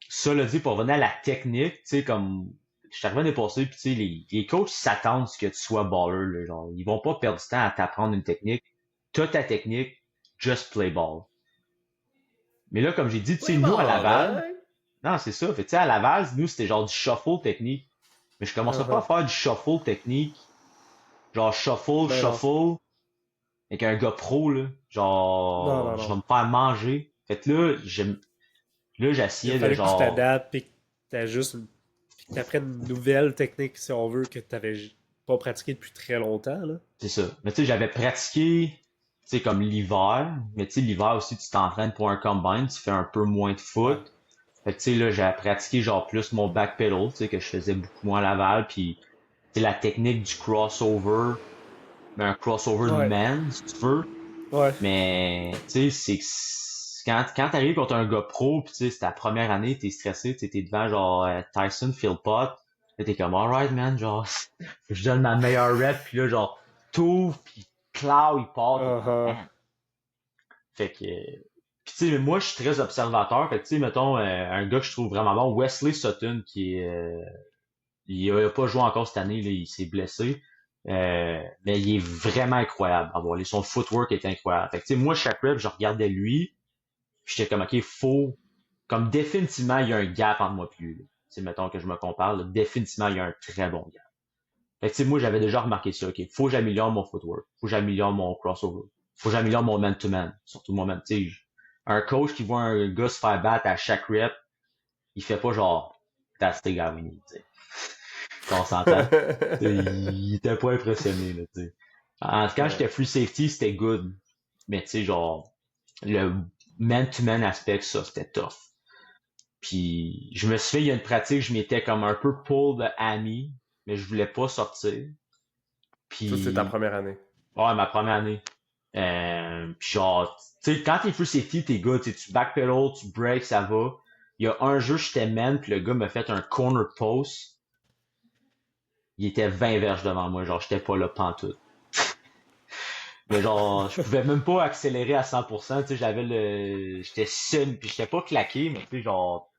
ça le dit, pour revenir à la technique, tu sais, comme je suis arrivé l'année passée, puis tu sais, les coachs s'attendent à ce que tu sois baller, là, genre, ils vont pas perdre du temps à t'apprendre une technique. T'as ta technique, just play ball. Mais là, comme j'ai dit, tu sais, Play nous à ball, Laval, hein? non, c'est ça. Fait que, tu sais, à Laval, nous, c'était genre du shuffle technique. Mais je commençais pas à Uh-huh. faire du shuffle technique. Genre shuffle, Ben non. shuffle, avec un gars pro, là. Non, Genre, non, je vais non. me faire manger. Fait que là, Il a j'essayais de fallu que tu genre, t'adaptes, puis que tu apprennes une nouvelle technique, si on veut, que tu n'avais pas pratiqué depuis très longtemps, là. c'est ça. Mais tu sais, j'avais pratiqué, tu sais, comme l'hiver. Mais tu sais, l'hiver aussi, tu t'entraînes pour un combine, tu fais un peu moins de Ouais. foot. Fait que tu sais, là, j'ai pratiqué genre plus mon backpedal, tu sais, que je faisais beaucoup moins à Laval. Puis, tu sais, la technique du crossover, mais un crossover de Ouais. man, si tu veux. Ouais. Mais, tu sais, quand t'arrives contre un gars pro, pis tu sais, c'est ta première année, t'es stressé, tu sais, t'es devant genre Tyson, Philpott, là t'es comme alright man, genre, je donne ma meilleure rep, puis là genre, tout, puis Cloud il part, t'es comme Uh-huh. man. Fait que, pis tu sais, moi je suis très observateur, fait que tu sais, mettons, un gars que je trouve vraiment bon, Wesley Sutton, il a pas joué encore cette année, là, il s'est blessé. Mais il est vraiment incroyable à voir. Son footwork est incroyable. Fait que, tu sais, moi, chaque rep, je regardais lui, puis j'étais comme, OK, comme définitivement, il y a un gap entre moi et lui. Tu sais, mettons que je me compare, là, définitivement, il y a un très bon gap. Fait que, tu sais, moi, j'avais déjà remarqué ça. OK, faut que j'améliore mon footwork. Faut que j'améliore mon crossover. Faut que j'améliore mon man-to-man. Surtout mon man. Tu sais, un coach qui voit un gars se faire battre à chaque rep, il fait pas genre, that's the guy we need, tu sais. On s'entend. Tu sais, il était pas impressionné, là, tu sais. Quand j'étais free safety, c'était good. Mais tu sais, genre, le man-to-man aspect, ça, c'était tough. Puis, je me suis fait, il y a une pratique, je m'étais comme un peu pull de Annie, mais je voulais pas sortir. Ça, c'est ta Puis, première année. ouais, ma première année. Puis genre, tu sais, quand t'es free safety, t'es good, tu backpedal, tu break, ça va. Il y a un jeu, j'étais man, puis le gars m'a fait un corner post. Il était 20 verges devant moi, genre, j'étais pas là pantoute. Mais genre, je pouvais même pas accélérer à 100%, tu sais, j'étais seul, puis j'étais pas claqué, mais tu sais, genre,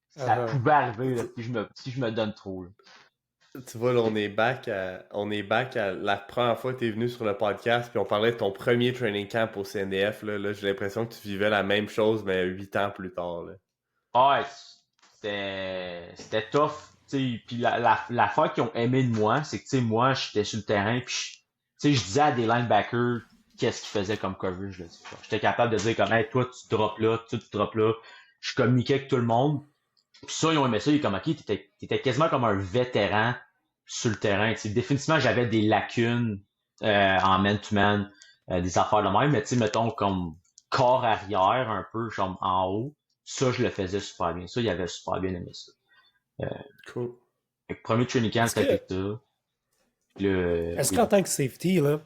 ça pouvait arriver, là, si je me donne trop, là. Tu vois, là, on est back à la première fois que tu es venu sur le podcast, puis on parlait de ton premier training camp au CNDF. Là, j'ai l'impression que tu vivais la même chose, mais 8 ans plus tard. Là. Ah, ouais, c'était tough, tu sais, puis l'affaire qu'ils ont aimé de moi, c'est que, tu sais, moi, j'étais sur le terrain, puis, tu sais, je disais à des linebackers qu'est-ce qu'ils faisaient comme coverage, là. J'étais capable de dire comme, hey, toi, tu drops là, toi, tu drops là. Je communiquais avec tout le monde. Puis ça, ils ont aimé ça, ils étaient comme, ok, t'étais quasiment comme un vétéran sur le terrain, tu sais. Définitivement, j'avais des lacunes, en man-to-man, des affaires de même, mais tu sais, mettons, comme corps arrière, un peu, genre en haut. Ça, je le faisais super bien. Ça, il avait super bien aimé ça. Euh, Cool. Fait que premier training camp, Est-ce c'était que, ça. est-ce Oui. qu'en tant que safety, là,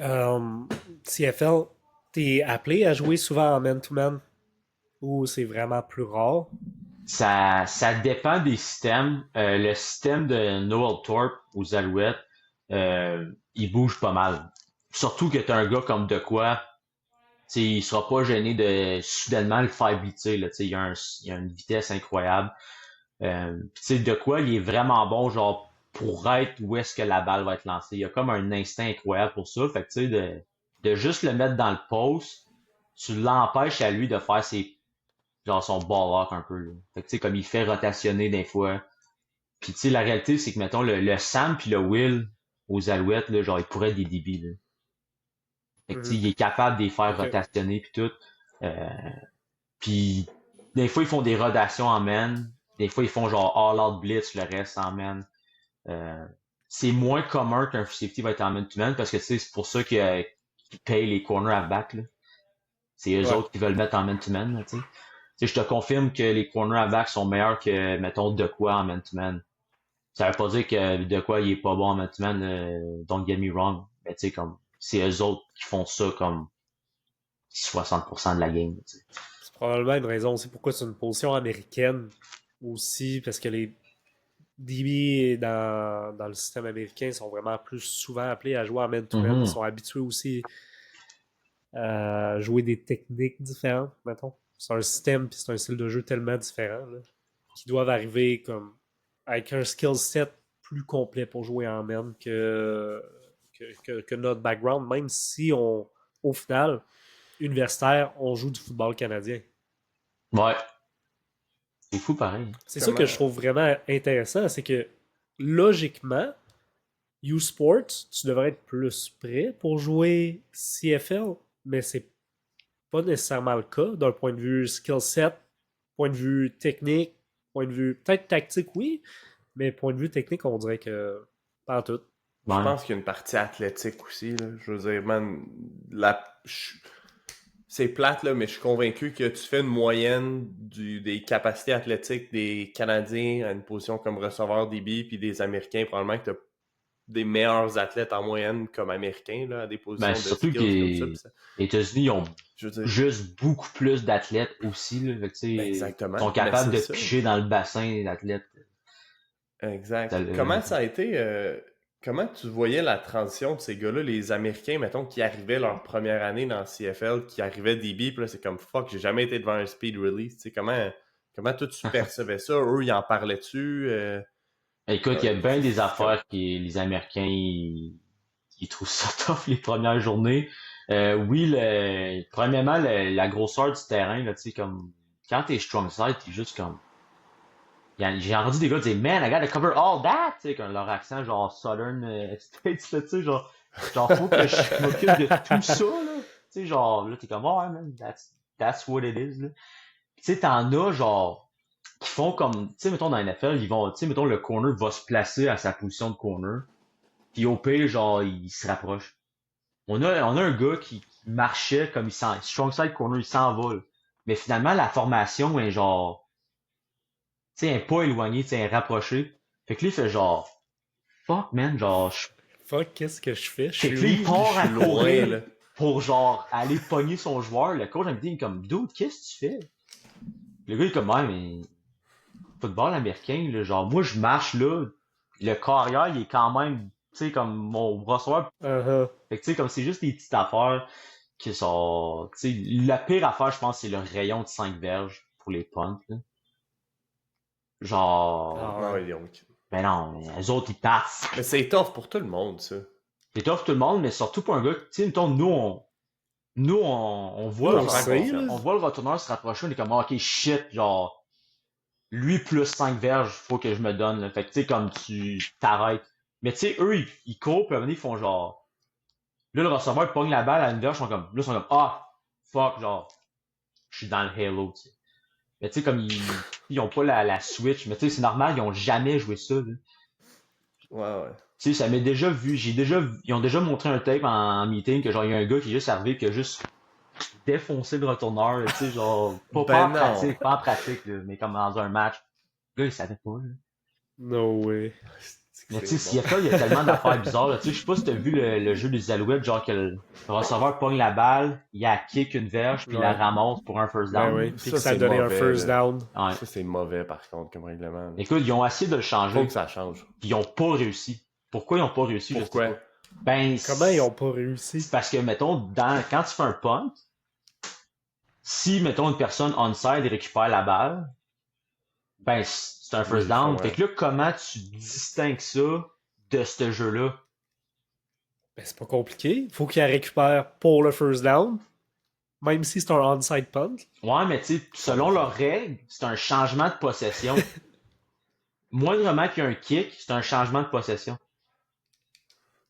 euh, CFL, t'es appelé à jouer souvent en man-to-man ou c'est vraiment plus rare? Ça dépend des systèmes. Le système de Noel Thorpe aux Alouettes, il bouge pas mal. Surtout que t'as un gars comme De quoi, tu sais, il sera pas gêné de soudainement le faire blitzer, là. Tu sais, il a une vitesse incroyable. Pis tu sais, De quoi, il est vraiment bon, genre, pour être où est-ce que la balle va être lancée. Il a comme un instinct incroyable pour ça. Fait que, tu sais, de juste le mettre dans le post, tu l'empêches à lui de faire genre, son ball hawk un peu, là. Fait que, tu sais, comme il fait rotationner des fois. Puis, tu sais, la réalité, c'est que, mettons, le Sam puis le Will aux Alouettes, là, genre, ils pourraient être des débits, là. Fait que, tu sais, Mhm. il est capable de les faire Ok. rotationner puis tout. Euh, Puis des fois, ils font des rotations en man. Des fois, ils font genre all-out blitz, le reste en man. Euh, c'est moins commun qu'un free safety va être en man-to-man parce que tu sais, c'est pour ça qu'ils payent les corners à back, là. C'est eux Ouais. autres qui veulent mettre en man-to-man, là, tu sais. Tu sais, je te confirme que les corners à back sont meilleurs que, mettons, De quoi en man-to-man. Ça veut pas dire que De quoi il est pas bon en man-to-man, don't get me wrong. Mais tu sais, comme, c'est eux autres qui font ça comme 60% de la game, tu sais. C'est probablement une raison aussi pourquoi c'est une position américaine aussi, parce que les DB dans le système américain sont vraiment plus souvent appelés à jouer en man-to-man. Ils Mhm. sont habitués aussi à jouer des techniques différentes, mettons. C'est un système puis c'est un style de jeu tellement différent là, qu'ils doivent arriver comme avec un skill set plus complet pour jouer en man que notre background, même si au final, universitaire, on joue du football canadien. Ouais. C'est fou pareil. C'est ça que je Comment? trouve vraiment intéressant, c'est que logiquement, U-Sports, tu devrais être plus prêt pour jouer CFL, mais c'est pas nécessairement le cas d'un point de vue skill set, point de vue technique, point de vue peut-être tactique, oui, mais point de vue technique, on dirait que pas en tout. Je Ouais. pense qu'il y a une partie athlétique aussi. Là. Je veux dire, man, c'est plate, là, mais je suis convaincu que tu fais une moyenne des capacités athlétiques des Canadiens à une position comme receveur DB, puis des Américains, probablement que tu as des meilleurs athlètes en moyenne comme Américains là, à des Ben, positions de surtout que skills comme ça. les États-Unis ils ont Je veux dire, juste beaucoup plus d'athlètes aussi, là. Fait que, tu sais, ben ils exactement, sont mais capables c'est de ça. picher dans le bassin d'athlètes. Exact. Ça Comment ça a été, comment tu voyais la transition de ces gars-là, les Américains, mettons, qui arrivaient leur première année dans le CFL, qui arrivaient DB, puis là, c'est comme fuck, j'ai jamais été devant un speed release. Tu sais, comment toi tu percevais ça? Eux, ils en parlaient-tu? Écoute, il y a bien des affaires que les Américains ils trouvent ça tough les premières journées. Oui, premièrement, la grosseur du terrain, là, tu sais, comme quand t'es strong side, t'es juste comme J'ai entendu des gars dire, man, I gotta cover all that, tu sais, comme leur accent, genre, Southern States, là, tu sais, genre, faut que je m'occupe de tout ça, là. Tu sais, genre, là, t'es comme, oh, ouais, man, that's what it is, là. Tu sais, t'en as, genre, qui font comme, tu sais, mettons, dans la NFL, ils vont, tu sais, mettons, le corner va se placer à sa position de corner, puis au pire, genre, il se rapproche. On a un gars qui marchait comme strong side corner, il s'envole. Mais finalement, la formation est genre, tu sais, elle est pas éloignée, tu sais, elle est rapprochée. Fait que lui, il fait genre, fuck, man, genre, Fuck, qu'est-ce que je fais? Je fait que suis lui, il où? part à Je suis loin, courir là. pour genre, aller pogner son joueur. Le coach, il me dit, comme, dude, qu'est-ce que tu fais? Le gars, il est comme, ouais, mais, football américain, là, genre, moi, je marche là, le carrière, il est quand même, tu sais, comme mon receveur. Uh-huh. Fait que, tu sais, comme c'est juste des petites affaires qui sont, tu sais, la pire affaire, je pense, c'est le rayon de 5 verges pour les punts, là. Genre, Ah, Ah ouais. ouais, donc. ben non, mais eux autres, ils passent. Mais c'est tough pour tout le monde, ça. C'est tough tout le monde, mais surtout pour un gars, tu sais, mettons, on voit, Nous, le on prend sait, confiance. là. on voit le retourneur se rapprocher, on est comme, ah, ok, shit, genre, lui plus 5 verges, faut que je me donne, là. Fait que, tu sais, comme tu t'arrêtes. Mais tu sais, eux, ils courent, puis à un moment donné, ils font genre, là, le receveur, il pogne la balle à une verge, ils sont comme, ah, fuck, genre, je suis dans le Halo, tu sais. Mais tu sais, comme ils ont pas la Switch, mais tu sais, c'est normal, ils ont jamais joué ça, là. Ouais, ouais. Tu sais, ça m'est déjà vu, ils ont déjà montré un tape en meeting que genre, il y a un gars qui est juste arrivé, qui a juste défoncé le retourneur, tu sais, genre, pas Ben en non. pratique, pas en pratique, là, mais comme dans un match. Le gars, il savait pas, là. No way. Mais tu sais, CFL, il y a tellement d'affaires bizarres, là. Tu sais, je sais pas si t'as vu le jeu des Alouettes, genre que le receveur pogne la balle, il a kick une verge, puis il la Ouais. ramasse pour un first Ben down. oui. Puis Ça, que ça a c'est donné un mauvais, first là. down. Ouais. Ça, c'est mauvais, par contre, comme règlement. là. Écoute, ils ont essayé de le changer, Faut que ça change. puis ils ont pas réussi. Pourquoi ils ont pas réussi, je sais Pourquoi? pas. Ben, Comment ils ont pas réussi? c'est parce que, mettons, quand tu fais un punt, si, mettons, une personne onside récupère la balle, ben, c'est un first Oui, down. ouais. Fait que là, comment tu distingues ça de ce jeu-là? Ben, c'est pas compliqué. Faut qu'il la récupère pour le first down. Même si c'est un onside punt. Ouais, mais tu sais, selon leurs règles, c'est un changement de possession. Moindrement qu'il y a un kick, c'est un changement de possession.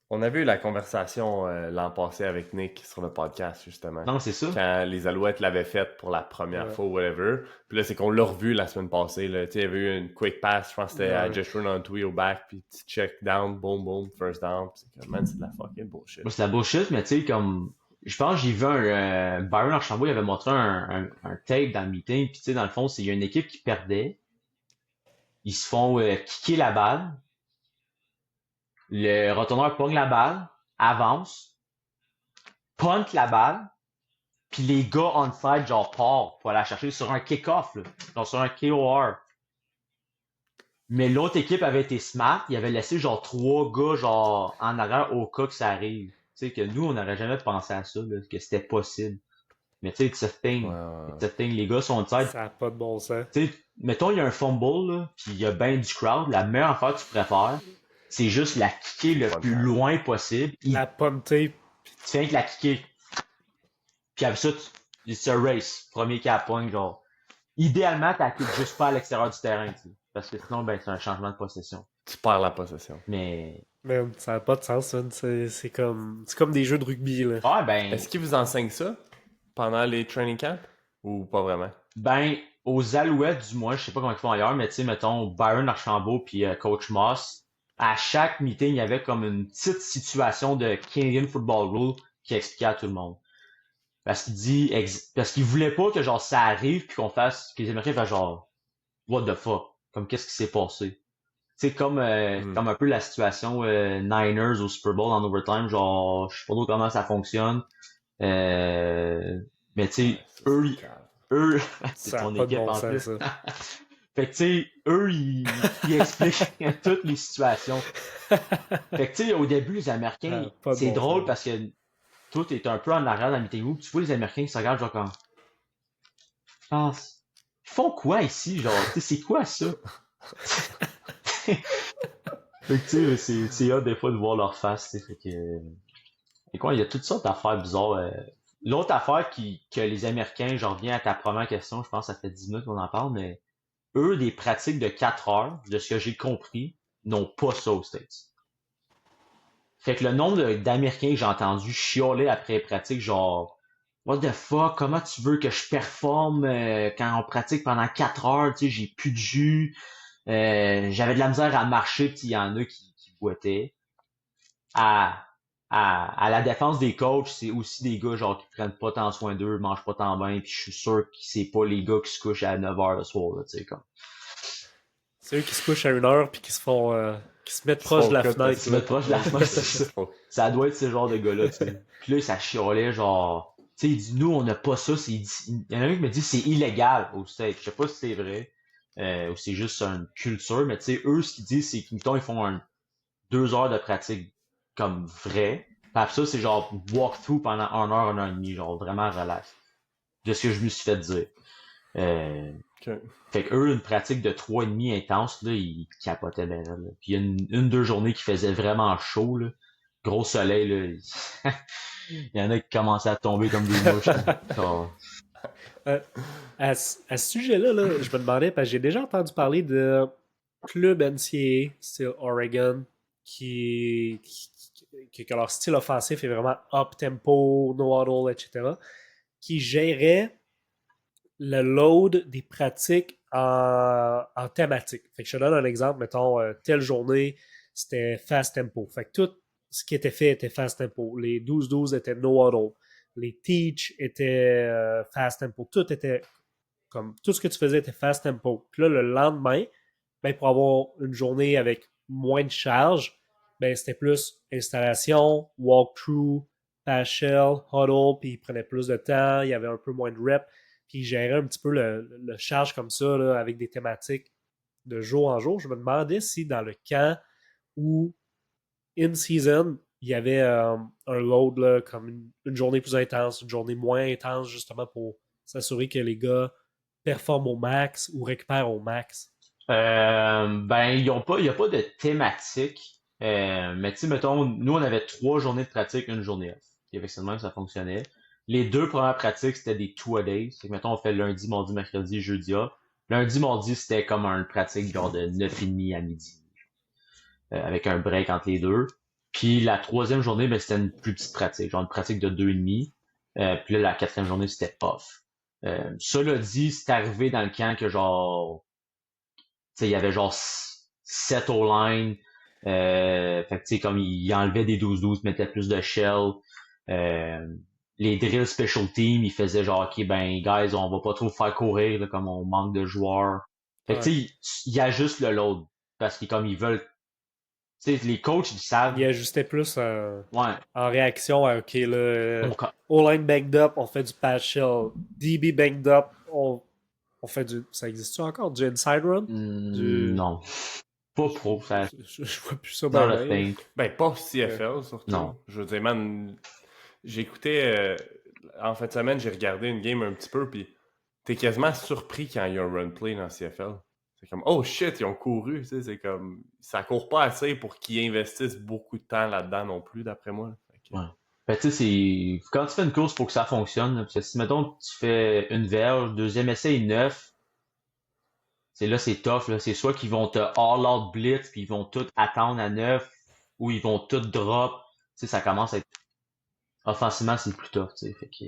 On avait eu la conversation l'an passé avec Nick sur le podcast, justement. Non, c'est ça. Quand les Alouettes l'avaient faite pour la première Ouais. fois ou whatever. Puis là, c'est qu'on l'a revu la semaine passée. Là. Tu sais, il y avait eu une quick pass, je pense que c'était à Ouais. Joshua Nantui au back, puis petit check down, boom, boom, first down. Puis c'est comme, man, c'est de la fucking bullshit. Moi, c'est la bullshit, mais tu sais, comme, je pense que j'ai vu Byron Archambault, il avait montré un tape dans le meeting, puis tu sais, dans le fond, il y a une équipe qui perdait. Ils se font kicker la balle. Le retourneur pogne la balle, avance, punt la balle, puis les gars on-side, genre, partent pour aller la chercher sur un kick-off, là, genre sur un KOR. Mais l'autre équipe avait été smart, il avait laissé genre 3 gars genre en arrière au cas que ça arrive. Tu sais, que nous, on n'aurait jamais pensé à ça, là, que c'était possible. Mais tu sais, it's a thing. Ouais, ouais, ouais. It's a thing. Les gars sont on-side. Ça a pas de bon sens. Tu sais, mettons, il y a un fumble, là, puis il y a ben du crowd. La meilleure affaire que tu pourrais faire, c'est juste la kicker le Pas de plus temps. loin possible. La punter. Tu fais rien que la kicker. Puis après ça, c'est un race. Premier qui a pogne, genre. Idéalement, t'as kick juste pas à l'extérieur du terrain, tu sais. Parce que sinon, ben, c'est un changement de possession. Tu perds la possession. Mais, Man, ça a pas de sens, man. C'est comme des jeux de rugby, là. ouais, ben, Est-ce qu'ils vous enseignent ça pendant les training camps ou pas vraiment? ben, aux Alouettes, du moins, je sais pas comment ils font ailleurs, mais tu sais, mettons, Byron Archambault puis Coach Moss, à chaque meeting, il y avait comme une petite situation de Canadian Football Rule qui expliquait à tout le monde. Parce qu'il voulait pas que genre ça arrive puis que les Américains fassent genre what the fuck, comme qu'est-ce qui s'est passé. C'est comme comme un peu la situation Niners au Super Bowl en overtime, genre je sais pas trop comment ça fonctionne. Mais tu sais, eux c'est Ça a ton pas de équipe bon en sens, plus. ça. Fait que tu sais, eux ils expliquent toutes les situations. Fait que tu sais, au début les Américains, Ah, pas de c'est bon drôle sens. parce que tout est un peu en arrière dans le meeting room. Tu vois les Américains qui se regardent genre comme ah, ils font quoi ici, genre, tu sais, c'est quoi ça? Fait que tu sais, c'est hâte des fois de voir leur face, tu sais, fait que et quoi, il y a toutes sortes d'affaires bizarres. L'autre affaire que les Américains, je reviens à ta première question, je pense que ça fait 10 minutes qu'on en parle, mais eux, des pratiques de 4 heures, de ce que j'ai compris, n'ont pas ça aux States. Fait que le nombre d'Américains que j'ai entendu chialer après les pratiques, genre, what the fuck, comment tu veux que je performe quand on pratique pendant 4 heures, tu sais, j'ai plus de jus, j'avais de la misère à marcher, puis il y en a qui boitaient. À la défense des coachs, c'est aussi des gars genre qui prennent pas tant soin d'eux, mangent pas tant bien, puis je suis sûr que c'est pas les gars qui se couchent à 9h le soir, là, tu sais, comme. C'est eux qui se couchent à 1h puis qui se mettent proche de la fenêtre. Se mettent proche de la fenêtre, c'est ça. Ça doit être ce genre de gars-là, tu sais. Puis là, ça chialait, genre, tu sais, il dit, nous, on n'a pas ça, il y en a un qui me dit, c'est illégal au States. Je sais pas si c'est vrai, ou c'est juste une culture, mais tu sais, eux, ce qu'ils disent, c'est qu'ils, mettons, ils font 2 heures de pratique comme vrai. Puis après ça, c'est genre walkthrough pendant 1 heure et demie, genre vraiment relax. De ce que je me suis fait dire. Okay. Fait que eux, une pratique de 3,5 intense, là, ils capotaient bien là. Puis il y a une, 2 journées qui faisait vraiment chaud, là. Gros soleil, là. Il y en a qui commençaient à tomber comme des mouches. À ce sujet-là, là, je me demandais, parce que j'ai déjà entendu parler de club NCAA, style Oregon, que leur style offensif est vraiment up-tempo, no-huddle, etc., qui gérait le load des pratiques en thématique. Fait que je te donne un exemple, mettons, telle journée, c'était fast tempo. Fait que tout ce qui était fait était fast tempo. Les 12-12 étaient no-huddle. Les teach étaient fast tempo. Tout était comme, tout ce que tu faisais était fast tempo. Puis là, le lendemain, ben, pour avoir une journée avec moins de charge, ben, c'était plus installation, walkthrough, pass shell, huddle, puis il prenait plus de temps, il y avait un peu moins de reps, puis il gérait un petit peu le charge comme ça, là, avec des thématiques de jour en jour. Je me demandais si dans le camp où in-season, il y avait un load là, comme une journée plus intense, une journée moins intense, justement pour s'assurer que les gars performent au max ou récupèrent au max. Ben, il n'y a pas de thématique. Mais tu sais, mettons, nous, on avait 3 journées de pratique, une journée off. Et avec ça, de même, ça fonctionnait. Les 2 premières pratiques, c'était des two-a-days. C'est que, mettons, on fait lundi, mardi, mercredi, jeudi off. Lundi, mardi, c'était comme une pratique genre de 9h30 à midi. Avec un break entre les deux. Puis la 3e journée, ben, c'était une plus petite pratique, genre une pratique de 2h30. Puis là, la 4e journée, c'était off. Cela dit, c'est arrivé dans le camp que genre, tu sais, il y avait genre 7 O-line. Fait que tu sais, comme il enlevait des 12-12, mettait plus de shell. Les drills special team, ils faisaient genre, ok, ben, guys, on va pas trop faire courir, là, comme on manque de joueurs. Fait que tu sais, il y a juste le load. Parce que comme ils veulent, tu sais, les coachs, ils savent. Ils ajustaient plus Ouais. en réaction à, ok, là, O-line banged up, on fait du pass shell. DB banged up, on fait du. Ça existe-tu encore? Du inside run? Non. Pas pro, ça. Je vois plus ça Dans bien. le thing. Ben, pas CFL, surtout. Non. Je veux dire, man, j'écoutais. En fin de semaine, j'ai regardé une game un petit peu, puis t'es quasiment surpris quand il y a un run play dans CFL. C'est comme, oh shit, ils ont couru, tu sais, c'est comme, ça court pas assez pour qu'ils investissent beaucoup de temps là-dedans non plus, d'après moi. Ouais. Ben, tu sais, quand tu fais une course, faut que ça fonctionne, là, parce que si, mettons, tu fais une verge, 2e essai et 9, là, c'est tough, là. C'est soit qu'ils vont te all-out blitz, puis ils vont tout attendre à 9, ou ils vont tout drop. Tu sais, ça commence à être, offensivement, c'est le plus tough, tu sais, fait que,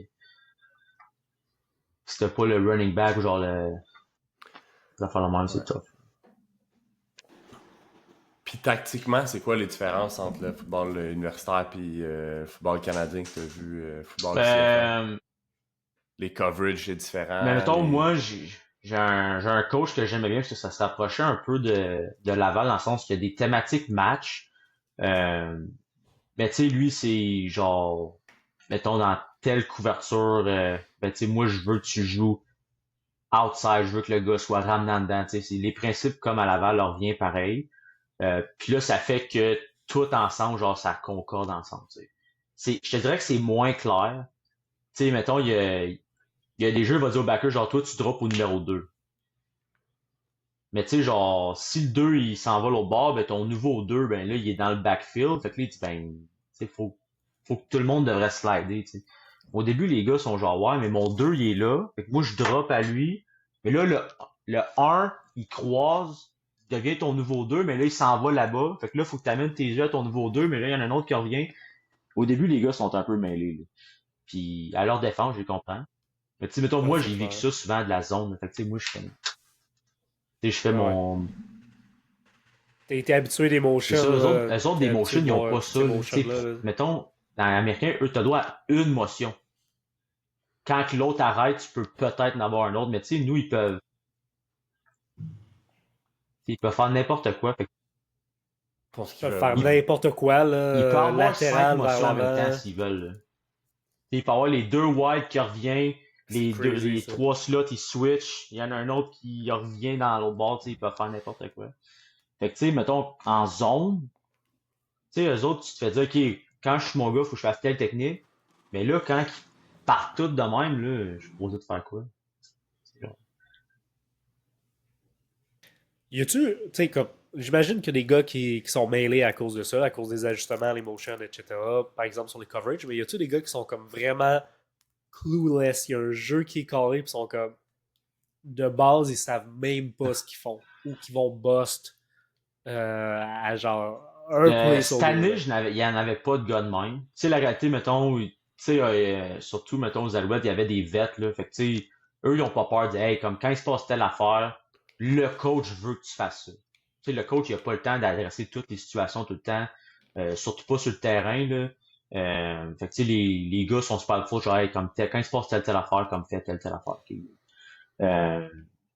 si t'as pas le running back, ou genre la fin de même, c'est tough. Puis tactiquement, c'est quoi les différences entre le football universitaire et le football canadien que tu as vu, football CFL? Les coverages, c'est différent. Mais mettons, moi, j'ai un coach que j'aimais bien parce que ça s'approchait un peu de Laval dans le sens qu'il y a des thématiques match. Mais tu sais, lui, c'est genre, mettons, dans telle couverture, ben tu sais, moi, je veux que tu joues outside, je veux que le gars soit ramenant dedans. Tu sais, c'est les principes comme à Laval leur vient pareil. Puis là, ça fait que tout ensemble, genre, ça concorde ensemble. Tu sais. Je te dirais que c'est moins clair. Tu sais, mettons, il y a des jeux, il va dire au backer, genre, toi, tu drops au numéro 2. Mais tu sais, genre, si le 2, il s'en va l'autre bord, ben ton nouveau 2, ben là, il est dans le backfield. Fait que là, il dit, ben, tu sais, faut que tout le monde devrait slider, tu sais. Au début, les gars sont genre, ouais, mais mon 2, il est là. Fait que moi, je drop à lui. Mais là, le 1, il croise, il devient ton nouveau 2, mais là, il s'en va là-bas. Fait que là, faut que tu amènes tes jeux à ton nouveau 2, mais là, il y en a un autre qui revient. Au début, les gars sont un peu mêlés, là. Puis, à leur défense, je les comprends. Mais tu sais, mettons, Ouais, moi, c'est j'ai clair. vécu ça souvent de la zone. Fait que tu sais, moi, je fais Ouais. mon... T'as été habitué des motions. C'est ça, eux là, autres, t'es des habitué motions, de ils ont voir pas toutes ça, ces là. Tu sais, motions-là. Là. mettons, dans l'américain, eux, t'as droit à une motion. Quand que l'autre arrête, tu peux peut-être en avoir un autre, mais tu sais, nous, ils peuvent faire n'importe quoi. Fait que Pour ce Ils qu'ils peuvent veulent. faire n'importe quoi, là, il peut avoir 5 latéral vers motions en même temps l'avant. s'ils veulent, là. Il peut avoir les 2 wide qui reviennent, C'est crazy, les ça. 3 slots, ils switchent, il y en a un autre qui revient dans l'autre bord, tu sais, ils peuvent faire n'importe quoi. Fait que, tu sais, mettons, en zone, tu sais, eux autres, tu te fais dire, OK, quand je suis mon gars, faut que je fasse telle technique. Mais là, quand ils partent tous de même, là, je suis posé de faire quoi? C'est genre- Y a-tu, tu sais, comme, j'imagine qu'il y a des gars qui sont mêlés à cause de ça, à cause des ajustements, les motions, etc. Par exemple sur les coverages, mais y a-tu des gars qui sont comme vraiment clueless? Il y a un jeu qui est carré, puis ils sont comme, de base, ils savent même pas ce qu'ils font, ou qu'ils vont bust à genre un play sur Cette deux. année, Là. il y en avait pas de gars de même. Tu sais, la réalité, mettons, tu sais, surtout, mettons, aux Alouettes, il y avait des vets, là. Fait que, tu sais, eux, ils ont pas peur de dire, hey, comme quand il se passe telle affaire, le coach veut que tu fasses ça. Tu sais, le coach, il a pas le temps d'adresser toutes les situations tout le temps, surtout pas sur le terrain, là. Fait que, tu sais, les gars sont super forts, genre, hey, comme quand il se passe telle affaire, comme fait telle affaire. Ok. Euh,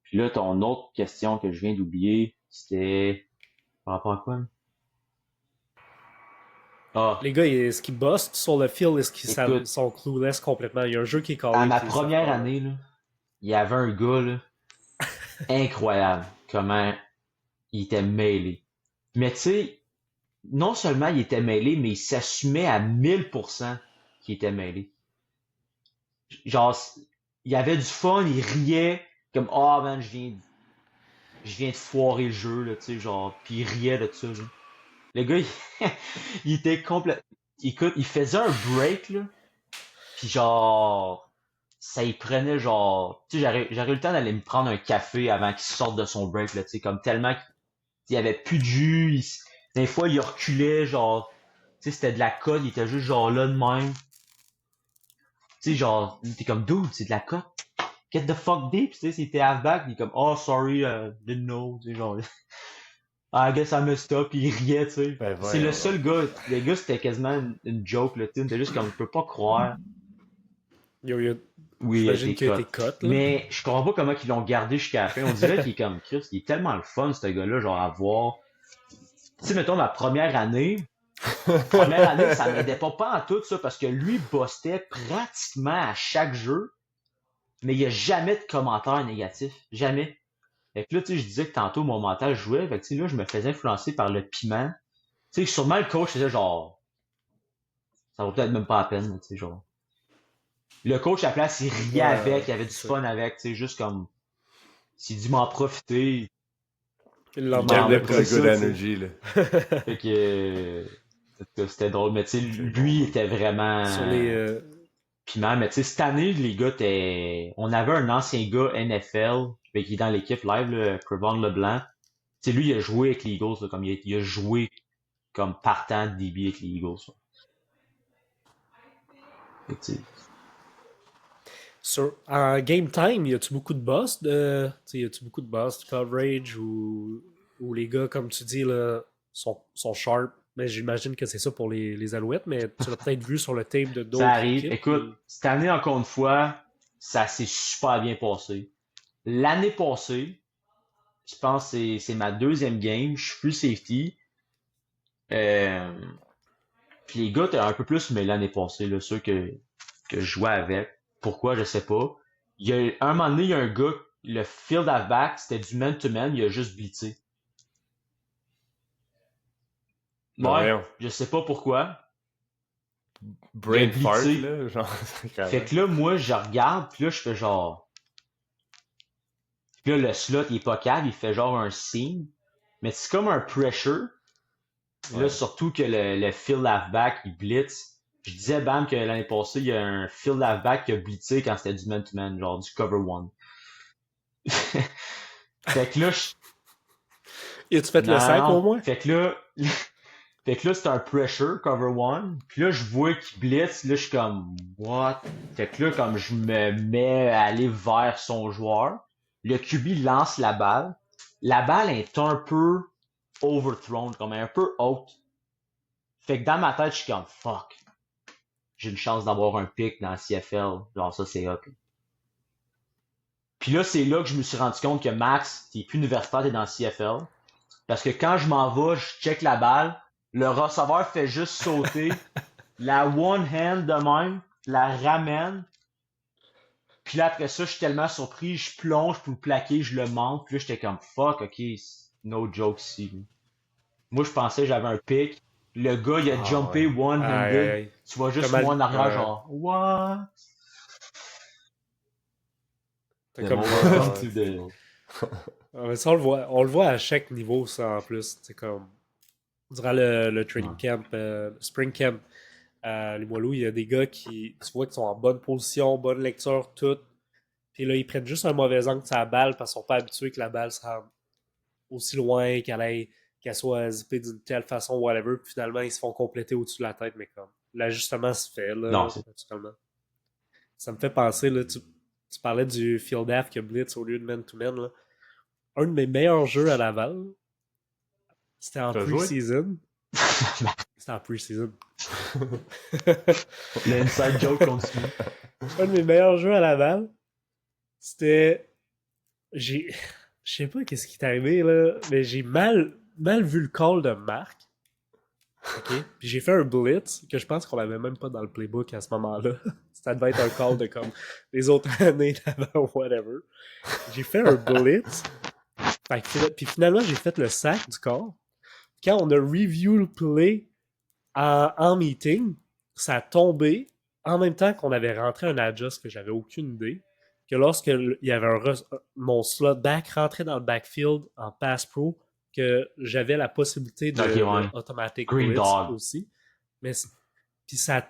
Puis là, ton autre question que je viens d'oublier, c'était par rapport à quoi? Ah, Les gars, est-ce qu'ils bustent sur le field? Est-ce qu'ils écoute, sont clueless complètement? Il y a un jeu qui est à carré, ma puis ils savent première pas. Là. année, là, il y avait un gars, là, incroyable, comment il était mêlé. Mais tu sais, non seulement il était mêlé, mais il s'assumait à 1000% qu'il était mêlé. Genre, il avait du fun, il riait, comme, ah, man, je viens de foirer le jeu, là, tu sais, genre, puis il riait de ça, là. Le gars, il était complètement, écoute, il faisait un break, là, puis genre, ça y prenait genre, tu sais, j'aurais eu le temps d'aller me prendre un café avant qu'il sorte de son break, là, tu sais, comme tellement qu'il y avait plus de jus, des fois il reculait, genre, tu sais, c'était de la colle, il était juste genre là de même, tu sais, genre, il était comme, dude, c'est de la colle, get the fuck deep, tu sais, c'était halfback, il est comme, oh, sorry, didn't know, tu sais, genre, I guess I messed up, puis il riait, tu sais. Ben C'est le voyons donc. seul gars, les gars, c'était quasiment une joke, là, tu sais, c'était juste comme, je peux pas croire. Yo, Oui, il a j'imagine été qu'il a cut. été cut, là. Mais je comprends pas comment ils l'ont gardé jusqu'à la fin. On dirait qu'il est comme Chris, il est tellement le fun, ce gars-là, genre à voir. Tu sais, mettons, ma première année, ça m'aidait pas en tout ça, parce que lui bossait pratiquement à chaque jeu, mais il y a jamais de commentaires négatifs. Jamais. Fait que là, tu sais, je disais que tantôt mon mental jouait, fait que tu sais, là, je me faisais influencer par le piment. Tu sais, sûrement le coach faisait genre, ça vaut peut-être même pas la peine, tu sais, genre. Le coach à la place, il riait Ouais, avec, il avait du c'est ça. fun avec, tu sais, juste comme, s'il dit m'en profiter, Il il Il l'emmène m'en gardait de pour quoi, le c'est ça, good ça. tu sais. energy, là. Fait que c'était drôle, mais tu sais, C'est bon, lui il man. était Sur les. vraiment piment. Mais tu sais, cette année, les gars on avait un ancien gars NFL, ben, qui est dans l'équipe live, là, Crevon Leblanc. Tu sais, lui, il a joué avec les Eagles, là, comme il a joué comme partant de DB avec les Eagles. Là. Fait que, tu sais, En game time, y a-tu beaucoup de boss tu sais, y a-tu beaucoup de boss de coverage ou les gars, comme tu dis, là, sont sharp? Mais j'imagine que c'est ça pour les Alouettes, mais tu l'as peut-être vu sur le tape de ça d'autres arrive. équipes. Écoute, cette année, encore une fois, ça s'est super bien passé. L'année passée, je pense que c'est ma deuxième game, je suis plus safety. Euh, Puis les gars étaient un peu plus mais l'année passée, là, ceux que je jouais avec. Pourquoi, je sais pas. Un moment donné, il y a un gars, le field halfback, c'était du man-to-man, il a juste blitzé. Ben Ouais, voyons. je sais pas pourquoi. Il a Brain fart, blitzé. là, genre, Fait que là, moi, je regarde, puis là, je fais genre... Puis là, le slot, il est pas calme, il fait genre un signe. Mais c'est comme un pressure. Là, Ouais. surtout que le field halfback, il blitz. Je disais, bam, que l'année passée, il y a un field halfback qui a blitzé quand c'était du man-to-man, genre du cover one. Fait que là, Et tu fait le non, sac au moins? fait que là, c'est un pressure, cover one. Puis là, je vois qu'il blitz. Là, je suis comme, what? Fait que là, comme je me mets à aller vers son joueur, le QB lance la balle. La balle est un peu overthrown, comme un peu haute. Fait que dans ma tête, je suis comme, fuck. J'ai une chance d'avoir un pick dans la CFL. Genre, ça, c'est hot. Puis là, c'est là que je me suis rendu compte que Max, t'es plus universitaire, t'es dans le CFL. Parce que quand je m'en vais, je check la balle, le receveur fait juste sauter, la one hand de même, la ramène, puis là après ça, je suis tellement surpris, je plonge pour le plaquer, je le manque, puis là j'étais comme fuck, ok, no joke ici. Moi je pensais que j'avais un pick, le gars il a jumpé ouais. one-handed, tu vois juste moi en arrière genre what? T'as comme... ça, on le voit à chaque niveau, ça, en plus. C'est comme... Durant le training camp, le spring camp, les Moilous, il y a des gars qui, tu vois, qui sont en bonne position, bonne lecture, tout. Puis là, ils prennent juste un mauvais angle sur la balle parce qu'ils sont pas habitués que la balle se rende aussi loin, qu'elle soit zippée d'une telle façon, whatever. Puis finalement, ils se font compléter au-dessus de la tête, mais comme l'ajustement se fait, là, Non, naturellement. Ça me fait penser, là, tu parlais du field half que blitz au lieu de man-to-man, là. Un de mes meilleurs jeux à Laval, c'était en pre-season. C'était en pre-season. L'inside joke continue. Un de mes meilleurs jeux à Laval, c'était... Je sais pas qu'est-ce qui est arrivé, là, mais j'ai mal vu le call de Marc. OK? Puis j'ai fait un blitz que je pense qu'on avait même pas dans le playbook à ce moment-là. Ça devait être un call de comme les autres années d'avant, whatever. J'ai fait un blitz. Puis finalement, j'ai fait le sac du corps. Quand on a review le play en meeting, ça a tombé en même temps qu'on avait rentré un adjust que j'avais aucune idée. Que lorsqu'il y avait mon slot back rentrait dans le backfield en pass pro, que j'avais la possibilité de automatic blitz aussi. Mais puis ça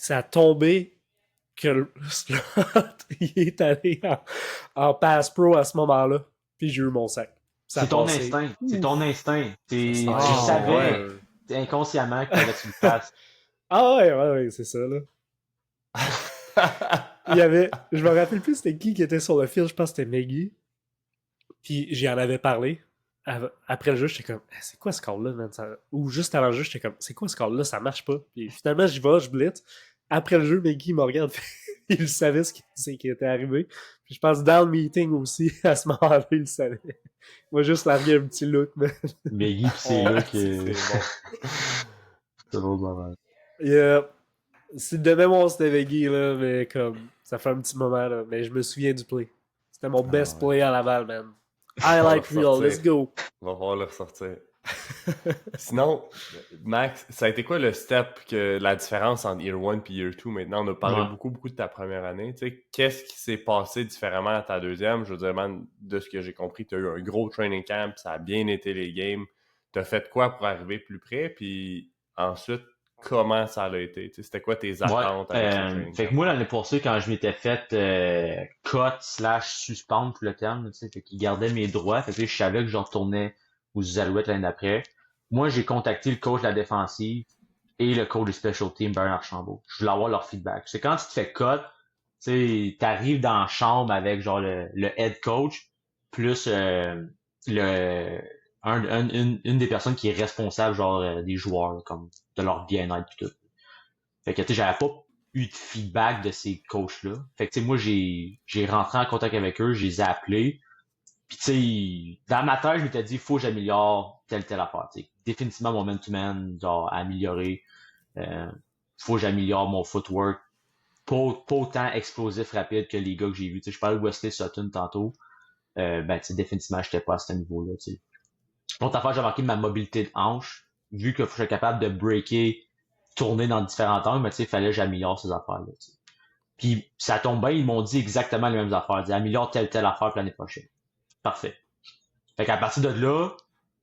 a tombé que le slot il est allé en pass pro à ce moment-là. Puis j'ai eu mon sac. C'est ton instinct. C'est ton instinct. Tu savais inconsciemment que tu le fasses. Ah ouais, c'est ça, là. Je me rappelle plus c'était qui était sur le field, je pense que c'était Maggie. Puis j'y en avais parlé. Après le jeu, j'étais comme, c'est quoi ce call-là, man? Ou juste avant le jeu, j'étais comme, c'est quoi ce call-là? Ça marche pas. Puis finalement, j'y vais, je blitz. Après le jeu, Maggie me regarde, il savait ce qui était arrivé. Puis je pense dans le meeting aussi, à ce moment-là, il le savait. Moi, juste larguer un petit look, man. Maggie, c'est là que... C'est bon, maman. C'est de mémoire, c'était Maggie, là, mais comme, ça fait un petit moment, là. Mais je me souviens du play. C'était mon best play à Laval, man. I like real, let's go. On va pouvoir le ressortir. Sinon, Max, ça a été quoi le step, la différence entre Year 1 et Year 2 maintenant? On a parlé beaucoup de ta première année. Tu sais, qu'est-ce qui s'est passé différemment à ta deuxième? Je veux dire, man, de ce que j'ai compris, tu as eu un gros training camp, ça a bien été les games. Tu as fait quoi pour arriver plus près? Puis ensuite, comment ça a été? Tu sais, c'était quoi tes attentes avec ce training camp? Fait que moi, l'année passée, quand je m'étais fait cut/suspendre pour le terme, tu sais, fait qu'il gardait mes droits, fait que je savais que je retournais aux Alouettes l'année d'après. Moi, j'ai contacté le coach de la défensive et le coach du special team, Bernard Archambault. Je voulais avoir leur feedback. C'est quand tu te fais cut, tu sais, t'arrives dans la chambre avec genre le head coach plus une des personnes qui est responsable genre des joueurs, comme de leur bien-être et tout. Fait que tu sais, j'avais pas eu de feedback de ces coachs-là. Fait que tu sais, moi j'ai rentré en contact avec eux, je les ai appelés. Puis tu sais, dans ma tête, je m'étais dit, faut que j'améliore telle affaire. T'sais. Définitivement mon man-to-man, genre améliorer. Faut que j'améliore mon footwork. Pas autant explosif, rapide que les gars que j'ai vus. Je parlais de Wesley Sutton tantôt. Ben tu sais, définitivement, j'étais pas à ce niveau-là. T'sais. L'autre affaire, j'ai remarqué ma mobilité de hanche. Vu que je suis capable de breaker, tourner dans différents angles, mais tu sais, il fallait que j'améliore ces affaires-là. T'sais. Puis ça tombe bien, ils m'ont dit exactement les mêmes affaires. Ils améliore telle affaire pour l'année prochaine. Parfait. Fait qu'à partir de là,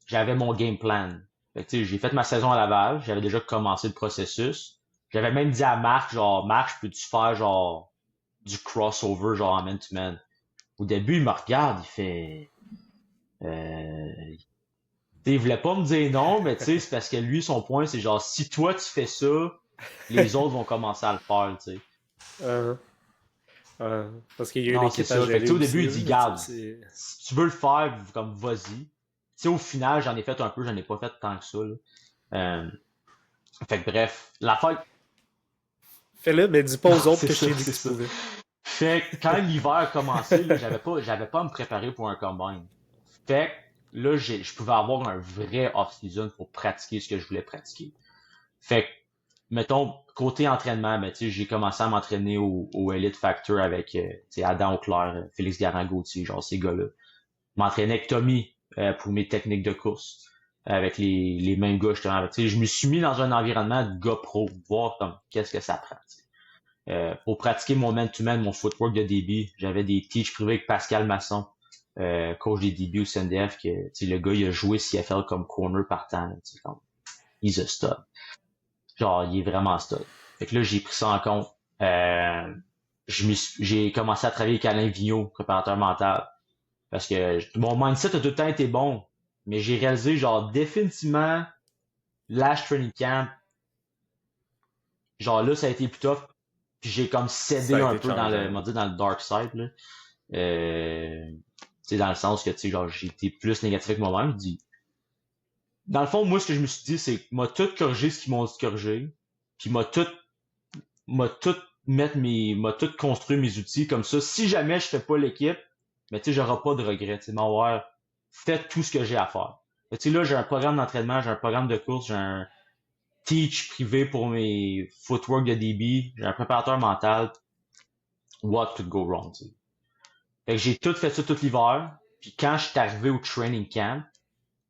j'avais mon game plan. Fait que tu sais, j'ai fait ma saison à Laval, j'avais déjà commencé le processus. J'avais même dit à Marc, genre, Marc, peux-tu faire genre du crossover, genre en man-to-man? Au début, il me regarde, il fait Il voulait pas me dire non, mais tu sais, c'est parce que lui, son point, c'est genre, si toi tu fais ça, les autres vont commencer à le faire, tu sais. Euh, parce qu'il y a une Non, c'est équipe à ça. Fait que, gérer tu sais, au aussi, début, il là, dit, mais tu garde, sais, si tu veux le faire, comme, vas-y. Tu sais, au final, j'en ai fait un peu, j'en ai pas fait tant que ça, là. Euh, fait que bref, l'affaire, fais-le, mais dis pas non, aux autres c'est que je ça, t'ai dit c'est que tu ça. pouvais. Fait que quand l'hiver a commencé, là, j'avais pas à me préparer pour un combine. Fait que là, je pouvais avoir un vrai off-season pour pratiquer ce que je voulais pratiquer. Fait que, mettons, côté entraînement, ben, tu sais, j'ai commencé à m'entraîner au Elite Factor avec, tu sais, Adam Auclair, Félix Garand-Gauthier, genre ces gars-là. M'entraînais avec Tommy pour mes techniques de course, avec les mêmes gars, justement. Tu sais, je me suis mis dans un environnement de gars pro, voir comme qu'est-ce que ça prend, tu sais. Pour pratiquer mon man-to-man, mon footwork de débit, j'avais des teach privés avec Pascal Masson, coach des débuts au CNDF, que, tu sais, le gars, il a joué CFL comme corner partant, là, tu sais, comme, he's a stud. Genre, il est vraiment stud. Fait que là, j'ai pris ça en compte. J'ai commencé à travailler avec Alain Vigneault, préparateur mental. Parce que mon mindset a tout le temps été bon. Mais j'ai réalisé, genre, définitivement, last training camp, genre là, ça a été plus tough. Puis j'ai comme Ça cédé a un été peu dans le, on changeant. va dire, dans le dark side, là. Tu sais, dans le sens que, tu sais, genre, j'ai été plus négatif avec moi-même. Je dis, dans le fond, moi, ce que je me suis dit, c'est que m'a tout corrigé ce qu'ils m'ont dit de corriger. Puis m'a tout construit mes outils comme ça. Si jamais je fais pas l'équipe, mais tu sais, j'aurai pas de regrets. Tu sais, m'avoir fait tout ce que j'ai à faire. Tu sais, là, j'ai un programme d'entraînement, j'ai un programme de course, j'ai un teach privé pour mes footwork de DB, j'ai un préparateur mental. What could go wrong, tu sais. Fait que j'ai tout fait ça tout l'hiver. Puis quand je suis arrivé au training camp,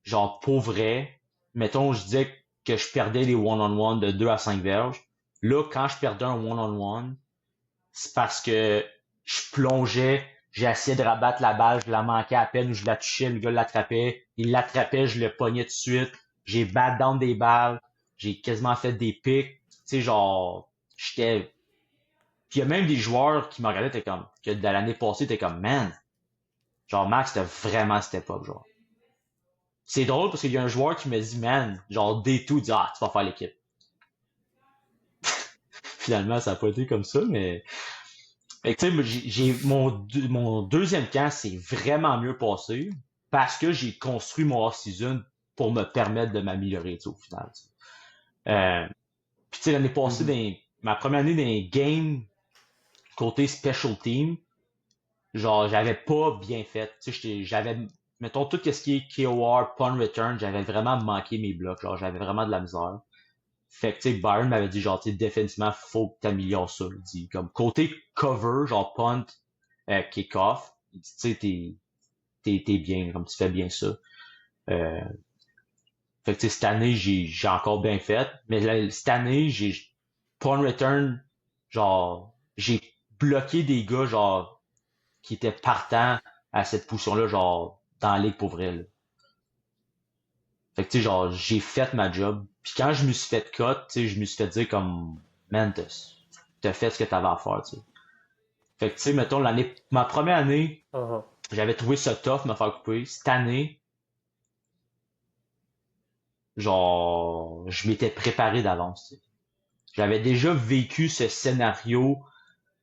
genre pour vrai, mettons, je disais que je perdais les one-on-one de 2 à 5 verges. Là, quand je perdais un one-on-one, c'est parce que je plongeais, j'essayais de rabattre la balle, je la manquais à peine ou je la touchais, le gars l'attrapait, il l'attrapait, je le pognais tout de suite, j'ai bat down des balles, j'ai quasiment fait des pics, tu sais, genre, j'étais... Puis il y a même des joueurs qui me regardaient, t'es comme, que de l'année passée, t'es comme, man, genre, Max, c'était vraiment step up, genre. C'est drôle parce qu'il y a un joueur qui me dit, man, genre, D2, il dit, ah, tu vas faire l'équipe. Finalement, ça a pas été comme ça, mais... Fait que, tu sais, mon deuxième camp c'est vraiment mieux passé parce que j'ai construit mon off-season pour me permettre de m'améliorer, tu sais, au final. Tu sais. Puis, tu sais, l'année passée, Mhm. ma première année dans les games, côté special team, genre, j'avais pas bien fait. Tu sais, j'avais, mettons, tout ce qui est KOR, punt return, j'avais vraiment manqué mes blocs. Genre, j'avais vraiment de la misère. Fait que, tu sais, Byron m'avait dit, genre, tu sais, définitivement, faut que t'améliores ça. Il dit, comme, côté cover, genre, punt, kick-off, il dit, tu sais, t'es bien, comme, tu fais bien ça. Euh, fait que, tu sais, cette année, j'ai encore bien fait. Mais là, cette année, j'ai, punt return, genre, j'ai bloqué des gars, genre, qui étaient partants à cette position-là, genre, dans la ligue pour vrai, là. Fait que, tu sais, genre, j'ai fait ma job. Puis quand je me suis fait cut, tu sais, je me suis fait dire comme, man, t'as fait ce que t'avais à faire, tu sais. Fait que, tu sais, mettons, ma première année, Uh-huh. j'avais trouvé ça tough me faire couper. Cette année, genre, je m'étais préparé d'avance, tu sais. J'avais déjà vécu ce scénario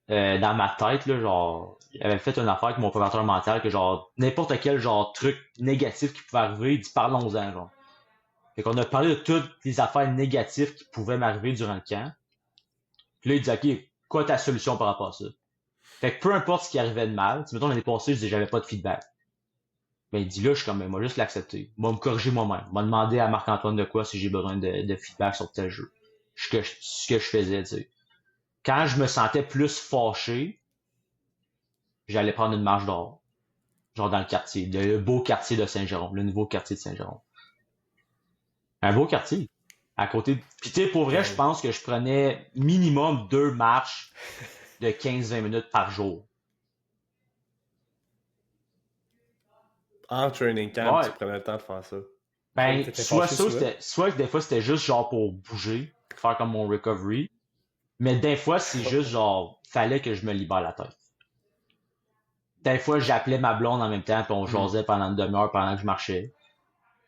dans ma tête, là, genre, j'avais fait une affaire avec mon préparateur mental que, genre, n'importe quel, genre, truc négatif qui pouvait arriver, il dit, parlons-en, genre. Fait qu'on a parlé de toutes les affaires négatives qui pouvaient m'arriver durant le camp. Puis là, il dit, OK, quoi ta solution par rapport à ça? Fait que peu importe ce qui arrivait de mal, tu sais, mettons, l'année passée, je disais, j'avais pas de feedback. Ben, il dit, là, je suis comme, ben, moi, juste l'accepter. Moi, me corriger moi-même. M'a demander à Marc-Antoine de quoi si j'ai besoin de feedback sur tel jeu. Ce que je faisais, tu sais. Quand je me sentais plus fâché, j'allais prendre une marche dehors. Genre dans le quartier, le beau quartier de Saint-Jérôme, le nouveau quartier de Saint-Jérôme. Un beau quartier. À côté. Puis tu sais, pour vrai, je Ouais. pense que je prenais minimum 2 marches de 15-20 minutes par jour. En training camp, tu Ouais. prenais le temps de faire ça. Ouais, mais Ben, t'étais soit fâché ça, souvent. soit que des fois c'était juste genre pour bouger, faire comme mon recovery. Mais des fois, c'est juste genre, fallait que je me libère la tête. des fois, j'appelais ma blonde en même temps, puis on jasait pendant une demi-heure pendant que je marchais.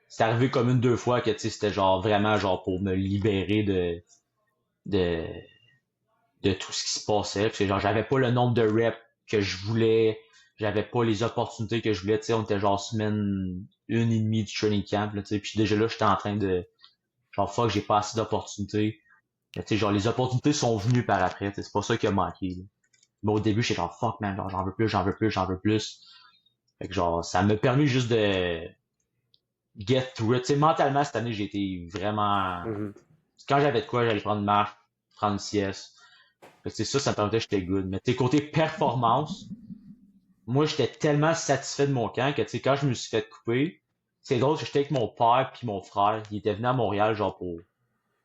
C'est arrivé comme une, deux fois que, tu sais, c'était genre vraiment genre pour me libérer de, de tout ce qui se passait. Puis genre, j'avais pas le nombre de reps que je voulais, j'avais pas les opportunités que je voulais, tu sais, on était genre semaine 1 et demie du training camp, là, tu sais, puis déjà là, j'étais en train de, genre, fuck, j'ai pas assez d'opportunités. Mais, tu sais, genre, les opportunités sont venues par après, tu sais, c'est pas ça qui a manqué, là. Mais au début, j'étais genre, fuck, man, genre, j'en veux plus, j'en veux plus, j'en veux plus. Fait que genre, ça m'a permis juste de get through it. Tu sais, mentalement, cette année, j'ai été vraiment, Mhm. quand j'avais de quoi, j'allais prendre une marche, prendre une sieste. Fait que, tu sais, ça me permettait que j'étais good. Mais, tu sais, côté performance, moi, j'étais tellement satisfait de mon camp que, tu sais, quand je me suis fait couper, c'est drôle que j'étais avec mon père puis mon frère. Ils étaient venus à Montréal, genre,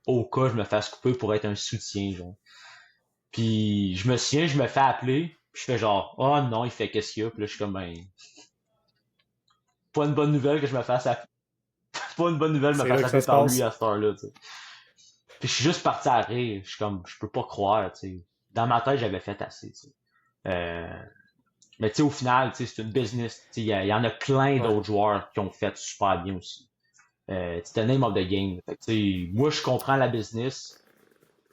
au cas où je me fasse couper pour être un soutien, genre. Puis, je me souviens, je me fais appeler, puis je fais genre, oh non, il fait qu'est-ce qu'il y a? Puis là, je suis comme, ben, pas une bonne nouvelle que je me fasse appeler. Pas une bonne nouvelle de me C'est là faire que ça appeler se par lui passe. à cette heure-là, tu sais. Puis je suis juste parti à rire. Je suis comme, je peux pas croire, tu sais. Dans ma tête, j'avais fait assez, tu sais. Euh, mais tu sais, au final, tu sais, c'est une business. Tu sais, il y en a plein Ouais. d'autres joueurs qui ont fait super bien aussi. C'est the name of the game. Fait que, tu sais, moi, je comprends la business.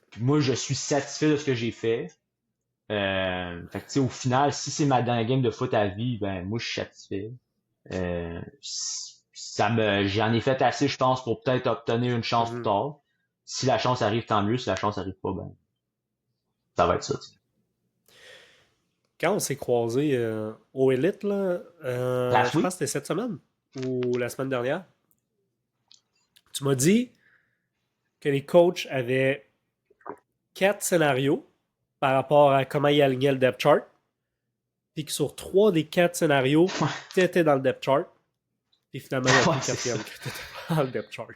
Puis moi, je suis satisfait de ce que j'ai fait. Fait que, tu sais, au final, si c'est ma dernière game de foot à vie, ben, moi, je suis satisfait. J'en ai fait assez, je pense, pour peut-être obtenir une chance plus Mhm. tard. Si la chance arrive, tant mieux. Si la chance arrive pas, ben, ça va être ça, tu sais. Quand on s'est croisés au Elite, là, Last je pense week? que c'était cette semaine ou la semaine dernière, tu m'as dit que les coachs avaient 4 scénarios par rapport à comment ils alignaient le depth chart, puis que sur 3 des 4 scénarios, tu étais dans le depth chart, puis finalement, ils ont Ouais, pris le c'est ça. quatrième que tu étais pas dans le depth chart.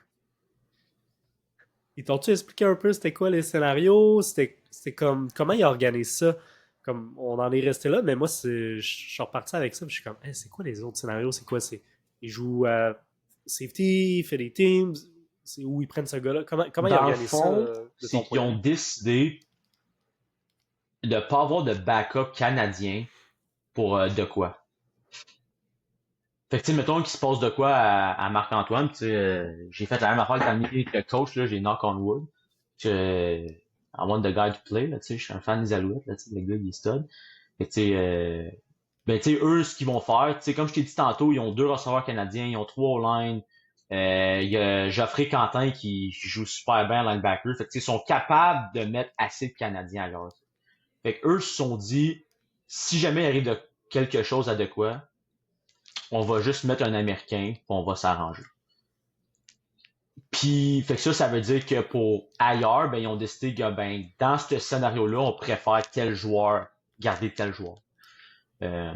Ils t'ont-tu expliqué un peu c'était quoi les scénarios? C'était comme comment ils organisent ça? Comme on en est resté là, mais moi je suis reparti avec ça, puis je suis comme hey, c'est quoi les autres scénarios? C'est quoi? Ils jouent à safety, il fait des teams, c'est où ils prennent ce gars-là? Comment ils Dans le organisent ça fond, de c'est ton qu'ils point de ont vue? décidé de pas avoir de backup canadien pour de quoi. Fait que, tu sais, mettons qu'il se passe de quoi à Marc-Antoine, tu sais, j'ai fait la même affaire quand il était coach, là, j'ai knock on wood. Que, I want the guy to play, là, tu sais, je suis un fan des Alouettes, là, tu sais, le gars, il est stud. Fait que, tu sais, ben, tu sais, eux, ce qu'ils vont faire, tu sais, comme je t'ai dit tantôt, ils ont 2 receveurs canadiens, ils ont 3 O-line, il y a Geoffrey Quentin qui joue super bien linebacker. Fait que, tu sais, ils sont capables de mettre assez de Canadiens à l'heure. Fait que eux se sont dit, si jamais il arrive de quelque chose à de quoi, on va juste mettre un Américain, puis on va s'arranger. Puis, fait que ça veut dire que pour ailleurs, ben, ils ont décidé que, ben, dans ce scénario-là, on préfère tel joueur, garder tel joueur. Euh,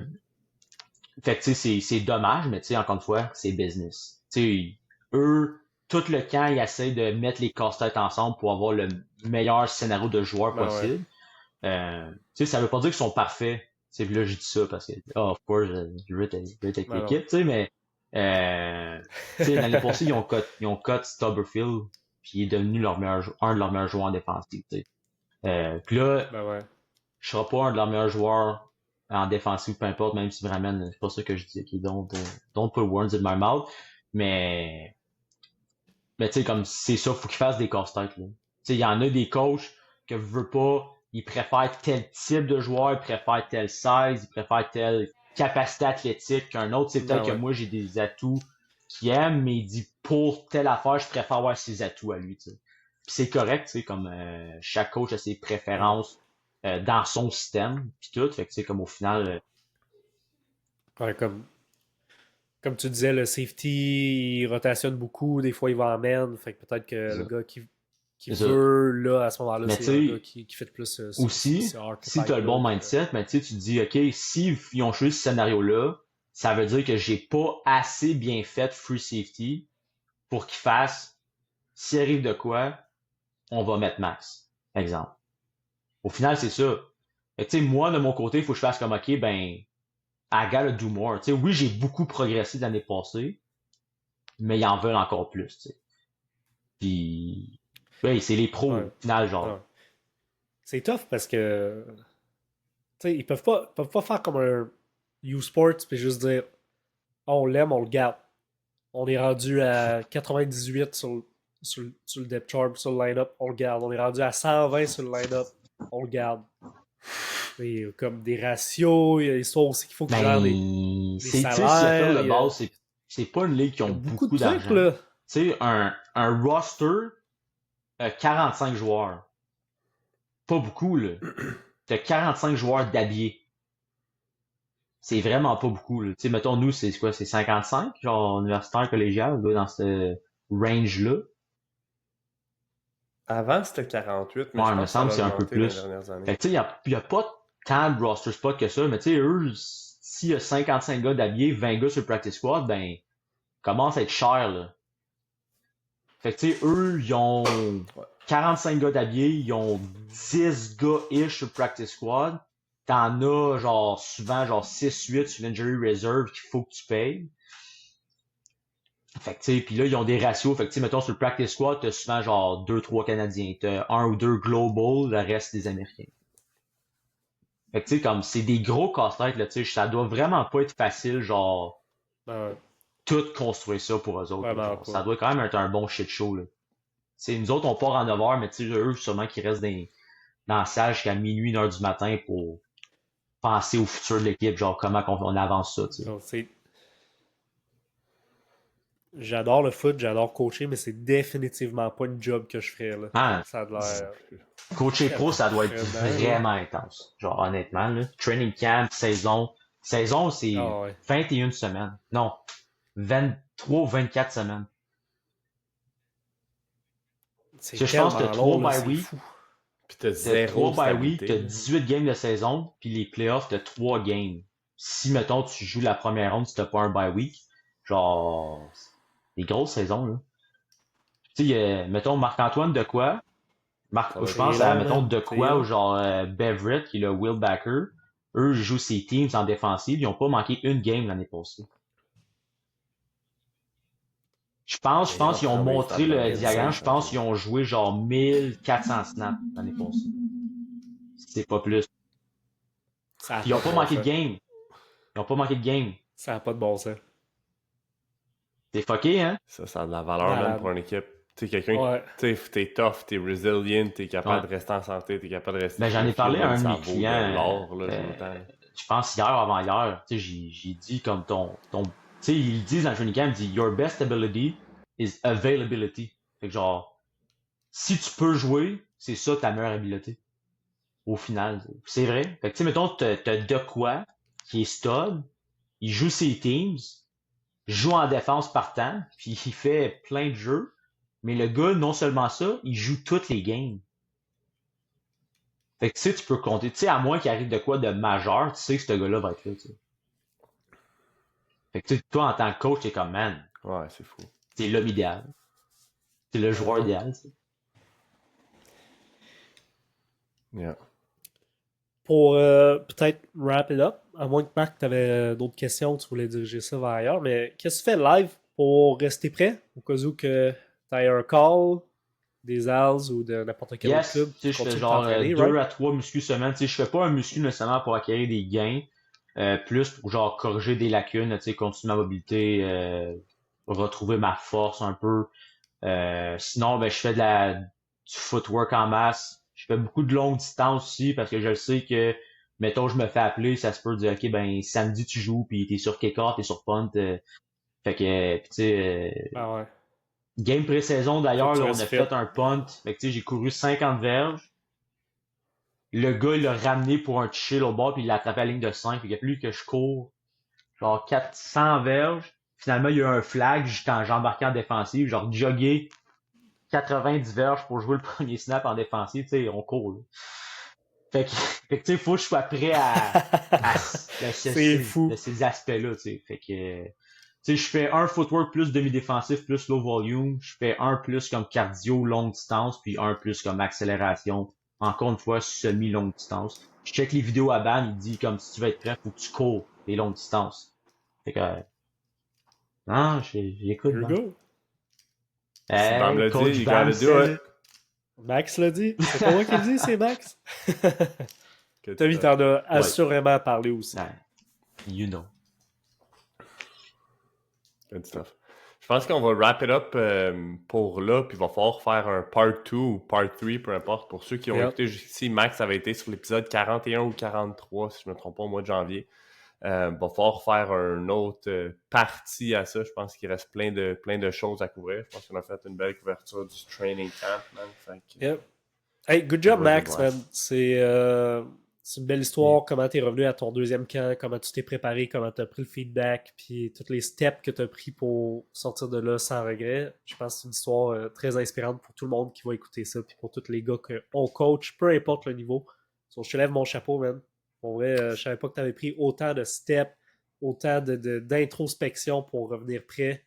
Fait que, tu sais, c'est dommage, mais tu sais, encore une fois, c'est business. Tu sais, eux, tout le camp, ils essaient de mettre les casse-têtes ensemble pour avoir le meilleur scénario de joueur Ben ouais. possible. Tu sais, ça veut pas dire qu'ils sont parfaits. Tu sais, là, j'ai dit ça parce que, oh, of course, je veux être avec Ben non. l'équipe, tu sais, mais, tu sais, l'année passée, ils ont cut Stubberfield, puis il est devenu un de leurs meilleurs joueurs en défensive, tu sais. Puis là, Ben ouais. je serai pas un de leurs meilleurs joueurs en défensive, peu importe, même si vraiment, c'est pas ça que je dis, ok, don't put words in my mouth, mais, mais tu sais, comme, c'est ça, faut qu'ils fassent des casse-têtes, là. Tu sais, il y en a des coachs que veulent pas, ils préfèrent tel type de joueur, ils préfèrent tel size, ils préfèrent telle capacité athlétique qu'un autre. C'est Ben peut-être que ouais. moi, j'ai des atouts qu'il aime, mais il dit, pour telle affaire, je préfère avoir ses atouts à lui, tu sais. Puis c'est correct, tu sais, comme chaque coach a ses Ben ouais. préférences dans son système, puis tout. Fait que c'est comme au final, Ouais, comme tu disais, le safety, il rotationne beaucoup, des fois il va en main, fait que peut-être que c'est le ça. gars qui C'est ça. veut, là, à ce moment-là, Mais tu c'est un gars sais, qui fait plus ce aussi, si tu as archetype le bon là de. mindset, mais tu sais, tu te dis, OK, si ils ont choisi ce scénario-là, ça veut dire que j'ai pas assez bien fait free safety pour qu'ils fassent, s'il arrive de quoi, on va mettre max. Exemple. Au final, c'est ça. Fait que, tu sais, moi, de mon côté, il faut que je fasse comme, OK, ben, I gotta do more. Tu sais, oui, j'ai beaucoup progressé l'année passée, mais ils en veulent encore plus, tu sais. Puis, ouais, c'est les pros, Ouais, au final, ouais. genre. C'est tough parce que tu sais, ils peuvent pas faire comme U-Sports, puis juste dire on l'aime, on le garde. On est rendu à 98 sur le depth chart, sur le line-up, on le garde. On est rendu à 120 sur le line-up, on le garde. Et comme des ratios, il y a des sources aussi qu'il faut que gère Ben, les c'est, tu sais, salaires. CFL de base, c'est pas une ligue qui Il y ont a beaucoup beaucoup de trucs, d'argent. là. Tu sais, un roster, 45 joueurs. Pas beaucoup, là. T'as 45 joueurs d'habillés. C'est vraiment pas beaucoup, là. Tu sais, mettons, nous, c'est quoi? C'est 55, genre universitaire, collégial, là, dans ce range-là. Avant, c'était 48, mais Ouais, je il me pense que ça semble a que c'est un peu augmenté dans les plus. dernières années. Fait que, tu sais, y a pas tant de roster spots que ça, mais tu sais, eux, s'il y a 55 gars d'habillés, 20 gars sur le practice squad, ben, commence à être cher, là. Fait que, tu sais, eux, ils ont 45 gars d'habillés, ils ont 10 gars-ish sur le practice squad. T'en as, genre, souvent, genre, 6-8 sur l'injury reserve qu'il faut que tu payes. Fait que, tu sais, pis là, ils ont des ratios. Fait que, tu sais, mettons, sur le practice squad, t'as souvent, genre, 2-3 Canadiens. T'as 1 ou 2 global, le reste des Américains. Fait que, tu sais, comme, c'est des gros casse-têtes, là, tu sais, ça doit vraiment pas être facile, genre, Ouais, tout construire ça pour eux autres, là, vraiment genre. Ça pas. doit quand même être un bon shit show, là. Tu sais, nous autres, on part en 9h, mais tu sais, eux, sûrement qu'ils restent dans la salle jusqu'à minuit, 1h du matin pour penser au futur de l'équipe, genre, comment on avance ça, tu sais. Donc, j'adore le foot, j'adore coacher, mais c'est définitivement pas une job que je ferais, là. Ah, Ça a l'air coacher pro, ça doit être vraiment, là. vraiment intense. Genre, honnêtement, là. Training camp, saison. Saison, c'est Ah ouais. 21 semaines. Non, 23 ou 24 semaines. C'est Parce que je pense que t'as tellement long, 3 là, bye c'est week, fou. Puis t'as t'as zéro 3 bye week, stabilité. t'as 18 games de saison, puis les playoffs, t'as 3 games. Si, mettons, tu joues la première ronde, si t'as pas un bye week, genre, des grosses saisons, là. Tu sais, mettons, Marc-Antoine Dequoy, Ça va je être pense C'est à, long, mettons, man. C'est Dequoy ou long. genre Beverett, qui est le Will Backer. Eux, ils jouent ces teams en défensive, ils ont pas manqué une game l'année passée. Je pense qu'ils ont Ah oui, montré le diagramme, je pense qu'ils ont... ont joué genre 1400 snaps l'année passée. C'est pas plus. Ça a Puis ils ont pas pas de bon manqué de sens. game. Ils ont pas manqué de game. Ça a pas de bon sens. C'est fucké, hein? Ça a de la valeur, même, Malade. pour une équipe. Tu sais, quelqu'un, Ouais. tu sais, t'es tough, t'es resilient, t'es capable Ouais. de rester en santé, t'es capable de rester Ben, j'en ai sur parlé le à field, un de même mes ça vaut clients, de l'or, là, je m'entends. je pense hier ou avant-hier, tu sais, j'ai dit comme tu sais, ils disent dans le training camp, ils disent, your best ability is availability. Fait que genre, si tu peux jouer, c'est ça ta meilleure habileté. Au final. C'est vrai. Fait que, tu sais, mettons, t'as De quoi, qui est stud, il joue ses teams, joue en défense partant, puis il fait plein de jeux, mais le gars, non seulement ça, il joue toutes les games. Fait que, tu sais, tu peux compter, tu sais, à moins qu'il arrive de quoi de majeur, tu sais que ce gars-là va être là, tu sais. Fait que, tu sais, toi, en tant que coach, t'es comme, man, Ouais, c'est fou. t'es l'homme idéal. T'es le joueur idéal, tu sais. Yeah. Pour peut-être wrap it up, à moins que Marc, tu avais d'autres questions, tu voulais diriger ça vers ailleurs, mais qu'est-ce que tu fais live pour rester prêt au cas où que tu aies un call, des ALS ou de n'importe quel autre club? Tu sais, je fais Continue de genre t'entraîner, 2 right? à 3 muscu semaine. Tu sais, je fais pas un muscu nécessairement pour acquérir des gains, plus pour genre corriger des lacunes, tu sais, continuer ma mobilité, retrouver ma force un peu. Sinon, ben, je fais du footwork en masse. Je fais beaucoup de longues distances aussi parce que je sais que, mettons, je me fais appeler, ça se peut dire, OK, ben, samedi tu joues, puis t'es sur kick-off, t'es sur punt. Fait que, puis tu sais, Ah ouais. game pré-saison Faut d'ailleurs, que tu là, on restes a fit. fait un punt. Fait que, tu sais, j'ai couru 50 verges. Le gars, il l'a ramené pour un chill au bord, puis il l'a attrapé à la ligne de 5. Fait qu'il a fallu que je cours genre 400 verges. Finalement, il y a eu un flag quand j'ai embarqué en défensive, genre jogger 90 verges pour jouer le premier snap en défensive, tu sais, on court, là. Fait que, fait que tu sais, faut que je sois prêt à C'est fou. de ces aspects-là, tu sais. Fait que, tu sais, je fais un footwork plus demi-défensif, plus low volume. Je fais un plus comme cardio, longue distance, puis un plus comme accélération. Encore une fois, semi-longue distance. Je check les vidéos à ban, il dit comme si tu veux être prêt, faut que tu cours les longues distances. Fait que, non, j'écoute, Here we man. go. Si Bam l'a dit, Coach you Bam gotta do said it. Max l'a dit. C'est pas moi qui le dis, c'est Max. Que Tommy tu- t'en as assurément parlé aussi. Ouais. You know. Good stuff. Je pense qu'on va wrap it up pour là, puis il va falloir faire un part 2 ou part 3, peu importe. Pour ceux qui ont écouté jusqu'ici, Max avait été sur l'épisode 41 ou 43, si je ne me trompe pas, au mois de janvier. Il va falloir faire une autre partie à ça. Je pense qu'il reste plein de choses à couvrir. Je pense qu'on a fait une belle couverture du training camp, man. Yep. Hey, good job, Max, man. C'est une belle histoire, comment tu es revenu à ton deuxième camp, comment tu t'es préparé, comment tu as pris le feedback, puis tous les steps que tu as pris pour sortir de là sans regret. Je pense que c'est une histoire très inspirante pour tout le monde qui va écouter ça, puis pour tous les gars qu'on coach, peu importe le niveau. Donc, je te lève mon chapeau, man. Pour vrai, je savais pas que tu avais pris autant de steps, autant d'introspection pour revenir prêt.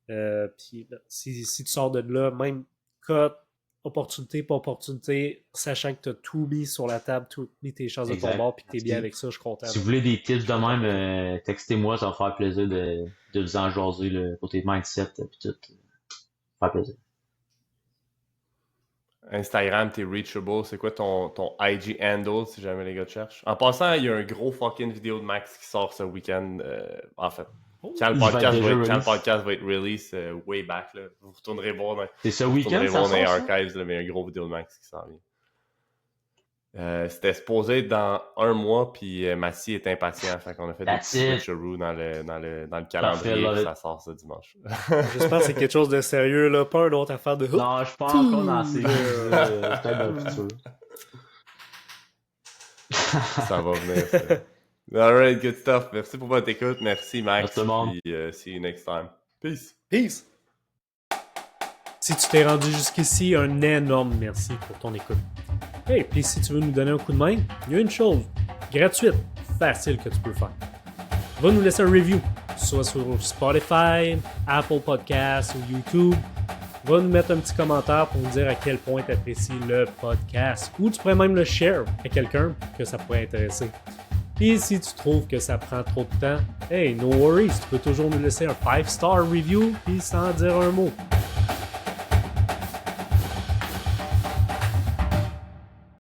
Puis si tu sors de là, même cut, opportunité, pas opportunité, sachant que tu as tout mis sur la table, tout mis tes chances de ton bord, puis que tu es bien avec ça, je suis content. Si vous voulez des tips de même, textez-moi, ça va me faire plaisir de vous en jaser le côté mindset et tout. Ça va faire plaisir. Instagram, t'es reachable. C'est quoi ton IG handle si jamais les gars te cherchent? En passant, il y a un gros fucking vidéo de Max qui sort ce week-end. En fait, quand le podcast va être release way back, là. Vous retournerez voir dans les archives, là, mais il y a une grosse vidéo de Max qui s'en vient. C'était supposé dans 1 mois, puis Massy est impatient. Fait qu'on a fait des petits switcheroos dans le calendrier, ça sort ce dimanche. J'espère que c'est quelque chose de sérieux, là, pas une autre affaire de hook. Non, je suis pas encore dans ces peut-être dans le futur. Ça va venir, ça. Alright, good stuff. Merci pour votre écoute. Merci, Max. Merci, puis, see you next time. Peace. Peace. Si tu t'es rendu jusqu'ici, un énorme merci pour ton écoute. Hey, puis si tu veux nous donner un coup de main, il y a une chose gratuite, facile que tu peux faire. Va nous laisser un review, soit sur Spotify, Apple Podcasts ou YouTube. Va nous mettre un petit commentaire pour nous dire à quel point tu apprécies le podcast. Ou tu pourrais même le share à quelqu'un que ça pourrait intéresser. Puis si tu trouves que ça prend trop de temps, hey, no worries, tu peux toujours nous laisser un 5-star review puis sans dire un mot.